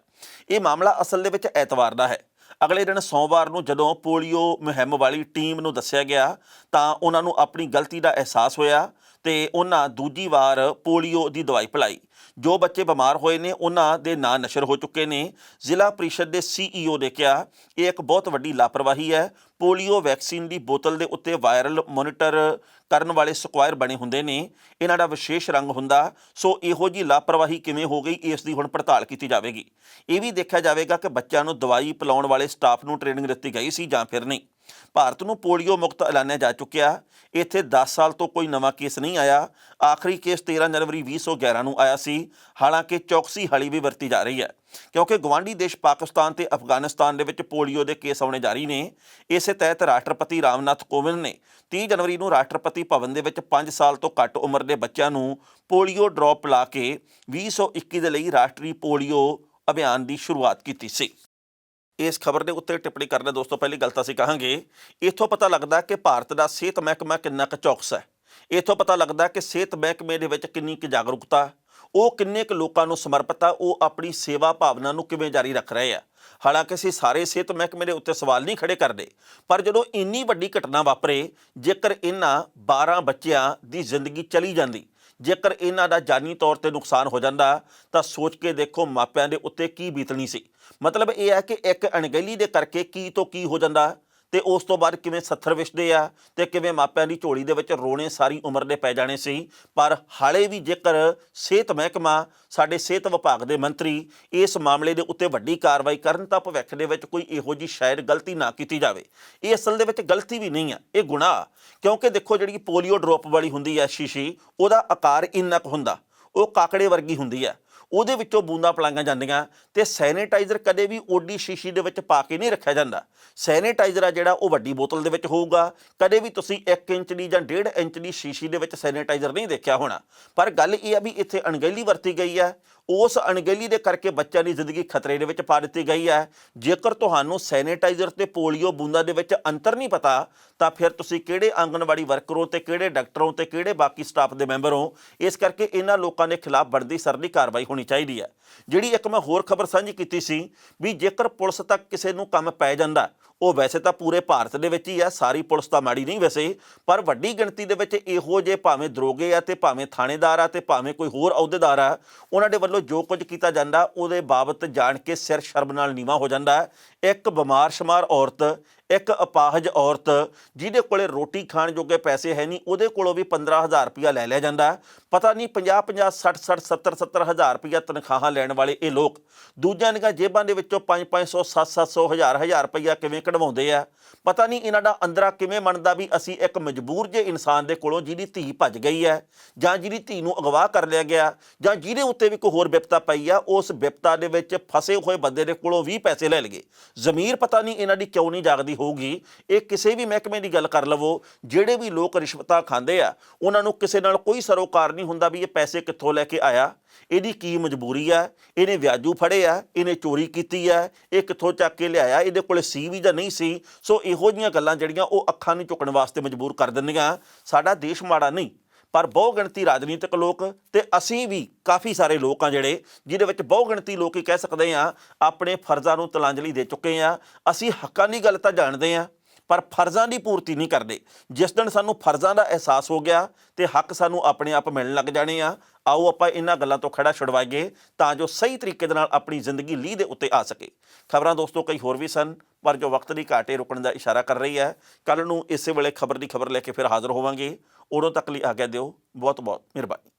Speaker 1: ਇਹ ਮਾਮਲਾ ਅਸਲ ਦੇ ਵਿੱਚ ਐਤਵਾਰ ਦਾ ਹੈ। ਅਗਲੇ ਦਿਨ ਸੋਮਵਾਰ ਨੂੰ ਜਦੋਂ ਪੋਲੀਓ ਮੁਹਿੰਮ ਵਾਲੀ ਟੀਮ ਨੂੰ ਦੱਸਿਆ ਗਿਆ ਤਾਂ ਉਹਨਾਂ ਨੂੰ ਆਪਣੀ ਗਲਤੀ ਦਾ ਅਹਿਸਾਸ ਹੋਇਆ ਤੇ ਉਹਨਾਂ ਦੂਜੀ ਵਾਰ ਪੋਲੀਓ ਦੀ ਦਵਾਈ ਪਿਲਾਈ। ਜੋ ਬੱਚੇ ਬਿਮਾਰ ਹੋਏ ਨੇ ਉਹਨਾਂ ਦੇ ਨਾਂ ਨਸ਼ਰ ਹੋ ਚੁੱਕੇ ਨੇ। ਜ਼ਿਲ੍ਹਾ ਪ੍ਰੀਸ਼ਦ ਦੇ CEO ਨੇ ਕਿਹਾ ਇਹ ਇੱਕ ਬਹੁਤ ਵੱਡੀ ਲਾਪਰਵਾਹੀ ਹੈ। ਪੋਲੀਓ ਵੈਕਸੀਨ ਦੀ ਬੋਤਲ ਦੇ ਉੱਤੇ ਵਾਇਰਲ ਮੋਨੀਟਰ ਕਰਨ ਵਾਲੇ ਸਕੁਆਇਰ ਬਣੇ ਹੁੰਦੇ ਨੇ, ਇਹਨਾਂ ਦਾ ਵਿਸ਼ੇਸ਼ ਰੰਗ ਹੁੰਦਾ। ਸੋ ਇਹੋ ਜਿਹੀ ਲਾਪਰਵਾਹੀ ਕਿਵੇਂ ਹੋ ਗਈ, ਇਸ ਦੀ ਹੁਣ ਪੜਤਾਲ ਕੀਤੀ ਜਾਵੇਗੀ। ਇਹ ਵੀ ਦੇਖਿਆ ਜਾਵੇਗਾ ਕਿ ਬੱਚਿਆਂ ਨੂੰ ਦਵਾਈ ਪਿਲਾਉਣ ਵਾਲੇ ਸਟਾਫ ਨੂੰ ਟ੍ਰੇਨਿੰਗ ਦਿੱਤੀ ਗਈ ਸੀ ਜਾਂ ਫਿਰ ਨਹੀਂ। ਭਾਰਤ ਨੂੰ ਪੋਲੀਓ ਮੁਕਤ ਐਲਾਨਿਆ ਜਾ ਚੁੱਕਿਆ। ਇੱਥੇ 10 ਸਾਲ ਤੋਂ ਕੋਈ ਨਵਾਂ ਕੇਸ ਨਹੀਂ ਆਇਆ। ਆਖਰੀ ਕੇਸ 13 ਜਨਵਰੀ 2011 ਨੂੰ ਆਇਆ ਸੀ। ਹਾਲਾਂਕਿ ਚੌਕਸੀ ਹਲੀ ਵੀ ਵਰਤੀ ਜਾ ਰਹੀ ਹੈ ਕਿਉਂਕਿ ਗੁਆਂਢੀ ਦੇਸ਼ ਪਾਕਿਸਤਾਨ ਤੇ ਅਫਗਾਨਿਸਤਾਨ ਦੇ ਵਿੱਚ ਪੋਲੀਓ ਦੇ ਕੇਸ ਆਉਣੇ ਜਾਰੀ ਨੇ। ਇਸੇ ਤਹਿਤ ਰਾਸ਼ਟਰਪਤੀ ਰਾਮਨਾਥ ਕੋਵਿੰਦ ਨੇ 30 ਜਨਵਰੀ ਨੂੰ ਰਾਸ਼ਟਰਪਤੀ ਭਵਨ ਦੇ ਵਿੱਚ 5 ਸਾਲ ਤੋਂ ਘੱਟ ਉਮਰ ਦੇ ਬੱਚਿਆਂ ਨੂੰ ਪੋਲੀਓ ਡ੍ਰੌਪ ਪਿਲਾ ਕੇ 2021 ਦੇ ਲਈ ਰਾਸ਼ਟਰੀ ਪੋਲੀਓ ਅਭਿਆਨ ਦੀ ਸ਼ੁਰੂਆਤ ਕੀਤੀ ਸੀ। ਇਸ ਖਬਰ ਦੇ ਉੱਤੇ ਟਿੱਪਣੀ ਕਰਨ ਦੋਸਤੋ ਪਹਿਲੀ ਗੱਲ ਤਾਂ ਅਸੀਂ ਕਹਾਂਗੇ, ਇੱਥੋਂ ਪਤਾ ਲੱਗਦਾ ਕਿ ਭਾਰਤ ਦਾ ਸਿਹਤ ਮਹਿਕਮਾ ਕਿੰਨਾ ਕੁ ਚੌਕਸ ਹੈ। ਇੱਥੋਂ ਪਤਾ ਲੱਗਦਾ ਕਿ ਸਿਹਤ ਮਹਿਕਮੇ ਦੇ ਵਿੱਚ ਕਿੰਨੀ ਕੁ ਜਾਗਰੂਕਤਾ, ਉਹ ਕਿੰਨੇ ਕੁ ਲੋਕਾਂ ਨੂੰ ਸਮਰਪਿਤ ਆ, ਉਹ ਆਪਣੀ ਸੇਵਾ ਭਾਵਨਾ ਨੂੰ ਕਿਵੇਂ ਜਾਰੀ ਰੱਖ ਰਹੇ ਆ। ਹਾਲਾਂਕਿ ਅਸੀਂ ਸਾਰੇ ਸਿਹਤ ਮਹਿਕਮੇ ਦੇ ਉੱਤੇ ਸਵਾਲ ਨਹੀਂ ਖੜੇ ਕਰਦੇ, ਪਰ ਜਦੋਂ ਇੰਨੀ ਵੱਡੀ ਘਟਨਾ ਵਾਪਰੇ, ਜੇਕਰ ਇਹਨਾਂ 12 ਬੱਚਿਆਂ ਦੀ ਜ਼ਿੰਦਗੀ ਚਲੀ ਜਾਂਦੀ, ਜੇਕਰ ਇਹਨਾਂ ਦਾ ਜਾਨੀ ਤੌਰ 'ਤੇ ਨੁਕਸਾਨ ਹੋ ਜਾਂਦਾ ਤਾਂ ਸੋਚ ਕੇ ਦੇਖੋ ਮਾਪਿਆਂ ਦੇ ਉੱਤੇ ਕੀ ਬੀਤਣੀ ਸੀ। ਮਤਲਬ ਇਹ ਹੈ ਕਿ ਇੱਕ ਅਣਗਹਿਲੀ ਦੇ ਕਰਕੇ ਕੀ ਤੋਂ ਕੀ ਹੋ ਜਾਂਦਾ ਤੇ ਉਸ ਤੋਂ ਬਾਅਦ ਕਿਵੇਂ ਸੱਥਰ ਵਿਛਦੇ ਆ ਤੇ ਕਿਵੇਂ ਮਾਪਿਆਂ ਦੀ ਝੋਲੀ ਦੇ ਵਿੱਚ ਰੋਣੇ ਸਾਰੀ ਉਮਰ ਦੇ ਪੈ ਜਾਣੇ ਸੀ। ਪਰ ਹਾਲੇ ਵੀ ਜੇਕਰ ਸਿਹਤ ਮਹਿਕਮਾ, ਸਾਡੇ ਸਿਹਤ ਵਿਭਾਗ ਦੇ ਮੰਤਰੀ ਇਸ ਮਾਮਲੇ ਦੇ ਉੱਤੇ ਵੱਡੀ ਕਾਰਵਾਈ ਕਰਨ ਤਾਂ ਭਵਿੱਖ ਦੇ ਵਿੱਚ ਕੋਈ ਇਹੋ ਜਿਹੀ ਸ਼ਾਇਦ ਗਲਤੀ ਨਾ ਕੀਤੀ ਜਾਵੇ। ਇਹ ਅਸਲ ਦੇ ਵਿੱਚ ਗਲਤੀ ਵੀ ਨਹੀਂ ਆ, ਇਹ ਗੁਨਾਹ। ਕਿਉਂਕਿ ਦੇਖੋ ਜਿਹੜੀ ਪੋਲੀਓ ਡ੍ਰੌਪ ਵਾਲੀ ਹੁੰਦੀ ਹੈ ਸ਼ੀਸ਼ੀ, ਉਹਦਾ ਆਕਾਰ ਇੰਨਾ ਕੁ ਹੁੰਦਾ, ਉਹ ਕਾਕੜੇ ਵਰਗੀ ਹੁੰਦੀ ਹੈ। ਉਹਦੇ ਵਿੱਚੋਂ ਬੂੰਦਾਂ ਪਲਾਈਆਂ ਜਾਂਦੀਆਂ ਤੇ ਸੈਨੀਟਾਈਜ਼ਰ ਕਦੇ ਵੀ ਓਡੀ ਸ਼ੀਸ਼ੀ ਦੇ ਵਿੱਚ ਪਾ ਕੇ ਨਹੀਂ ਰੱਖਿਆ ਜਾਂਦਾ। ਸੈਨੀਟਾਈਜ਼ਰ ਆ ਜਿਹੜਾ ਉਹ ਵੱਡੀ ਬੋਤਲ ਦੇ ਵਿੱਚ ਹੋਊਗਾ। ਕਦੇ ਵੀ ਤੁਸੀਂ 1 ਇੰਚ ਦੀ ਜਾਂ 1.5 ਇੰਚ ਦੀ ਸ਼ੀਸ਼ੀ ਦੇ ਵਿੱਚ ਸੈਨੀਟਾਈਜ਼ਰ ਨਹੀਂ ਦੇਖਿਆ ਹੋਣਾ। ਪਰ ਗੱਲ ਇਹ ਆ ਵੀ ਇੱਥੇ ਅਣਗਹਿਲੀ ਵਰਤੀ ਗਈ ਹੈ। ਉਸ ਅਣਗਹਿਲੀ ਦੇ ਕਰਕੇ ਬੱਚਿਆਂ ਦੀ ਜ਼ਿੰਦਗੀ ਖਤਰੇ ਦੇ ਵਿੱਚ ਪਾ ਦਿੱਤੀ ਗਈ ਹੈ। ਜੇਕਰ ਤੁਹਾਨੂੰ ਸੈਨੀਟਾਈਜ਼ਰ ਤੇ ਪੋਲੀਓ ਬੂੰਦਾਂ ਦੇ ਵਿੱਚ ਅੰਤਰ ਨਹੀਂ ਪਤਾ ਤਾਂ ਫਿਰ ਤੁਸੀਂ ਕਿਹੜੇ ਆਂਗਣਵਾੜੀ ਵਰਕਰ ਹੋ ਤੇ ਕਿਹੜੇ ਡਾਕਟਰ ਹੋ ਤੇ ਕਿਹੜੇ ਬਾਕੀ ਸਟਾਫ ਦੇ ਮੈਂਬਰ ਹੋ। ਇਸ ਕਰਕੇ ਇਹਨਾਂ ਲੋਕਾਂ ਦੇ ਖਿਲਾਫ ਬਣਦੀ ਸਰਲੀ ਕਾਰਵਾਈ ਹੋਣੀ ਚਾਹੀਦੀ ਹੈ। ਜਿਹੜੀ ਇੱਕ ਮੈਂ ਹੋਰ ਖਬਰ ਸਾਂਝੀ ਕੀਤੀ ਸੀ ਵੀ ਜੇਕਰ ਪੁਲਿਸ ਤੱਕ ਕਿਸੇ ਨੂੰ ਕੰਮ ਪੈ ਜਾਂਦਾ, ਉਹ ਵੈਸੇ ਤਾਂ ਪੂਰੇ ਭਾਰਤ ਦੇ ਵਿੱਚ ਹੀ ਆ, ਸਾਰੀ ਪੁਲਿਸ ਤਾਂ ਮਾੜੀ ਨਹੀਂ ਵੈਸੇ, ਪਰ ਵੱਡੀ ਗਿਣਤੀ ਦੇ ਵਿੱਚ ਇਹੋ ਜਿਹੇ ਭਾਵੇਂ ਦਰੋਗੇ ਆ ਤੇ ਭਾਵੇਂ ਥਾਣੇਦਾਰ ਆ ਤੇ ਭਾਵੇਂ ਕੋਈ ਹੋਰ ਅਹੁਦੇਦਾਰ ਆ, ਉਹਨਾਂ ਦੇ ਵੱਲੋਂ ਜੋ ਕੁਝ ਕੀਤਾ ਜਾਂਦਾ ਉਹਦੇ ਬਾਬਤ ਜਾਣ ਕੇ ਸਿਰ ਸ਼ਰਮ ਨਾਲ ਨੀਵਾਂ ਹੋ ਜਾਂਦਾ। ਇੱਕ ਬਿਮਾਰ ਸ਼ਮਾਰ ਔਰਤ, ਇੱਕ ਅਪਾਹਜ ਔਰਤ ਜਿਹਦੇ ਕੋਲੇ ਰੋਟੀ ਖਾਣ ਜੋਗੇ ਪੈਸੇ ਹੈ ਨਹੀਂ, ਉਹਦੇ ਕੋਲੋਂ ਵੀ 15,000 ਰੁਪਇਆ ਲੈ ਲਿਆ ਜਾਂਦਾ। ਪਤਾ ਨਹੀਂ 50-50, 60-60, 70-70 ਹਜ਼ਾਰ ਰੁਪਇਆ ਤਨਖਾਹਾਂ ਲੈਣ ਵਾਲੇ ਇਹ ਲੋਕ ਦੂਜਿਆਂ ਦੀਆਂ ਜੇਬਾਂ ਦੇ ਵਿੱਚੋਂ 500-500, 700-700, 1000-1000 ਰੁਪਇਆ ਕਿਵੇਂ ਕਢਵਾਉਂਦੇ ਆ। ਪਤਾ ਨਹੀਂ ਇਹਨਾਂ ਦਾ ਅੰਦਰਾ ਕਿਵੇਂ ਮੰਨਦਾ ਵੀ ਅਸੀਂ ਇੱਕ ਮਜਬੂਰ ਜੇ ਇਨਸਾਨ ਦੇ ਕੋਲੋਂ ਜਿਹਦੀ ਧੀ ਭੱਜ ਗਈ ਹੈ ਜਾਂ ਜਿਹਦੀ ਧੀ ਨੂੰ ਅਗਵਾ ਕਰ ਲਿਆ ਗਿਆ ਜਾਂ ਜਿਹਦੇ ਉੱਤੇ ਵੀ ਕੋਈ ਹੋਰ ਵਿਪਤਾ ਪਈ ਆ, ਉਸ ਵਿਪਤਾ ਦੇ ਵਿੱਚ ਫਸੇ ਹੋਏ ਬੰਦੇ ਦੇ ਕੋਲੋਂ ਵੀ ਪੈਸੇ ਲੈ ਲਏ। ਜ਼ਮੀਰ ਪਤਾ ਨਹੀਂ ਇਹਨਾਂ ਦੀ ਕਿਉਂ ਨਹੀਂ ਜਾਗਦੀ ਹੋਊਗੀ। ਇਹ ਕਿਸੇ ਵੀ ਮਹਿਕਮੇ ਦੀ ਗੱਲ ਕਰ ਲਵੋ, ਜਿਹੜੇ ਵੀ ਲੋਕ ਰਿਸ਼ਵਤਾਂ ਖਾਂਦੇ ਆ ਉਹਨਾਂ ਨੂੰ ਕਿਸੇ ਨਾਲ ਕੋਈ ਸਰੋਕਾਰ ਨਹੀਂ ਹੁੰਦਾ ਵੀ ਇਹ ਪੈਸੇ ਕਿੱਥੋਂ ਲੈ ਕੇ ਆਇਆ, ਇਹਦੀ ਕੀ ਮਜਬੂਰੀ ਆ, ਇਹਨੇ ਵਿਆਜੂ ਫੜੇ ਆ, ਇਹਨੇ ਚੋਰੀ ਕੀਤੀ ਆ, ਇਹ ਕਿੱਥੋਂ ਚੱਕ ਕੇ ਲਿਆਇਆ, ਇਹਦੇ ਕੋਲੇ ਸੀ ਵੀ ਜਾਂ ਨਹੀਂ ਸੀ। ਸੋ ਇਹੋ ਜਿਹੀਆਂ ਗੱਲਾਂ ਜਿਹੜੀਆਂ ਉਹ ਅੱਖਾਂ ਨੂੰ ਚੁੱਕਣ ਵਾਸਤੇ ਮਜਬੂਰ ਕਰ ਦਿੰਦੀਆਂ। ਸਾਡਾ ਦੇਸ਼ ਮਾੜਾ ਨਹੀਂ, ਪਰ ਬਹੁ ਗਿਣਤੀ ਰਾਜਨੀਤਿਕ ਲੋਕ ਤੇ ਅਸੀਂ ਵੀ ਕਾਫੀ ਸਾਰੇ ਲੋਕ ਆ ਜਿਹੜੇ ਜਿਹਦੇ ਵਿੱਚ ਬਹੁ ਗਿਣਤੀ ਲੋਕ ਹੀ ਕਹਿ ਸਕਦੇ ਆ ਆਪਣੇ ਫਰਜ਼ਾਂ ਨੂੰ ਤਲਾਂਜਲੀ ਦੇ ਚੁੱਕੇ ਆ। ਅਸੀਂ ਹੱਕਾਂ ਦੀ ਗੱਲ ਤਾਂ ਜਾਣਦੇ ਆ ਪਰ ਫਰਜ਼ਾਂ ਦੀ ਪੂਰਤੀ ਨਹੀਂ ਕਰਦੇ। ਜਿਸ ਦਿਨ ਸਾਨੂੰ ਫਰਜ਼ਾਂ ਦਾ ਅਹਿਸਾਸ ਹੋ ਗਿਆ ਤੇ ਹੱਕ ਸਾਨੂੰ ਆਪਣੇ ਆਪ ਮਿਲਣ ਲੱਗ ਜਾਣੇ ਆ। ਆਓ ਆਪਾਂ ਇਹਨਾਂ ਗੱਲਾਂ ਤੋਂ ਖੜਾ ਛੁਡਵਾਈਏ ਤਾਂ ਜੋ ਸਹੀ ਤਰੀਕੇ ਦੇ ਨਾਲ ਆਪਣੀ ਜ਼ਿੰਦਗੀ ਲੀਹ ਦੇ ਉੱਤੇ ਆ ਸਕੇ। ਖਬਰਾਂ ਦੋਸਤੋ ਕਈ ਹੋਰ ਵੀ ਸਨ ਪਰ ਜੋ ਵਕਤ ਦੀ ਘਾਟੇ ਰੁਕਣ ਦਾ ਇਸ਼ਾਰਾ ਕਰ ਰਹੀ ਹੈ। ਕੱਲ੍ਹ ਨੂੰ ਇਸੇ ਵੇਲੇ ਖਬਰ ਦੀ ਖਬਰ ਲੈ ਕੇ ਫਿਰ ਹਾਜ਼ਰ ਹੋਵਾਂਗੇ। ਉਦੋਂ ਤੱਕ ਲਈ ਆਗਿਆ ਦਿਓ। ਬਹੁਤ ਬਹੁਤ ਮਿਹਰਬਾਨੀ।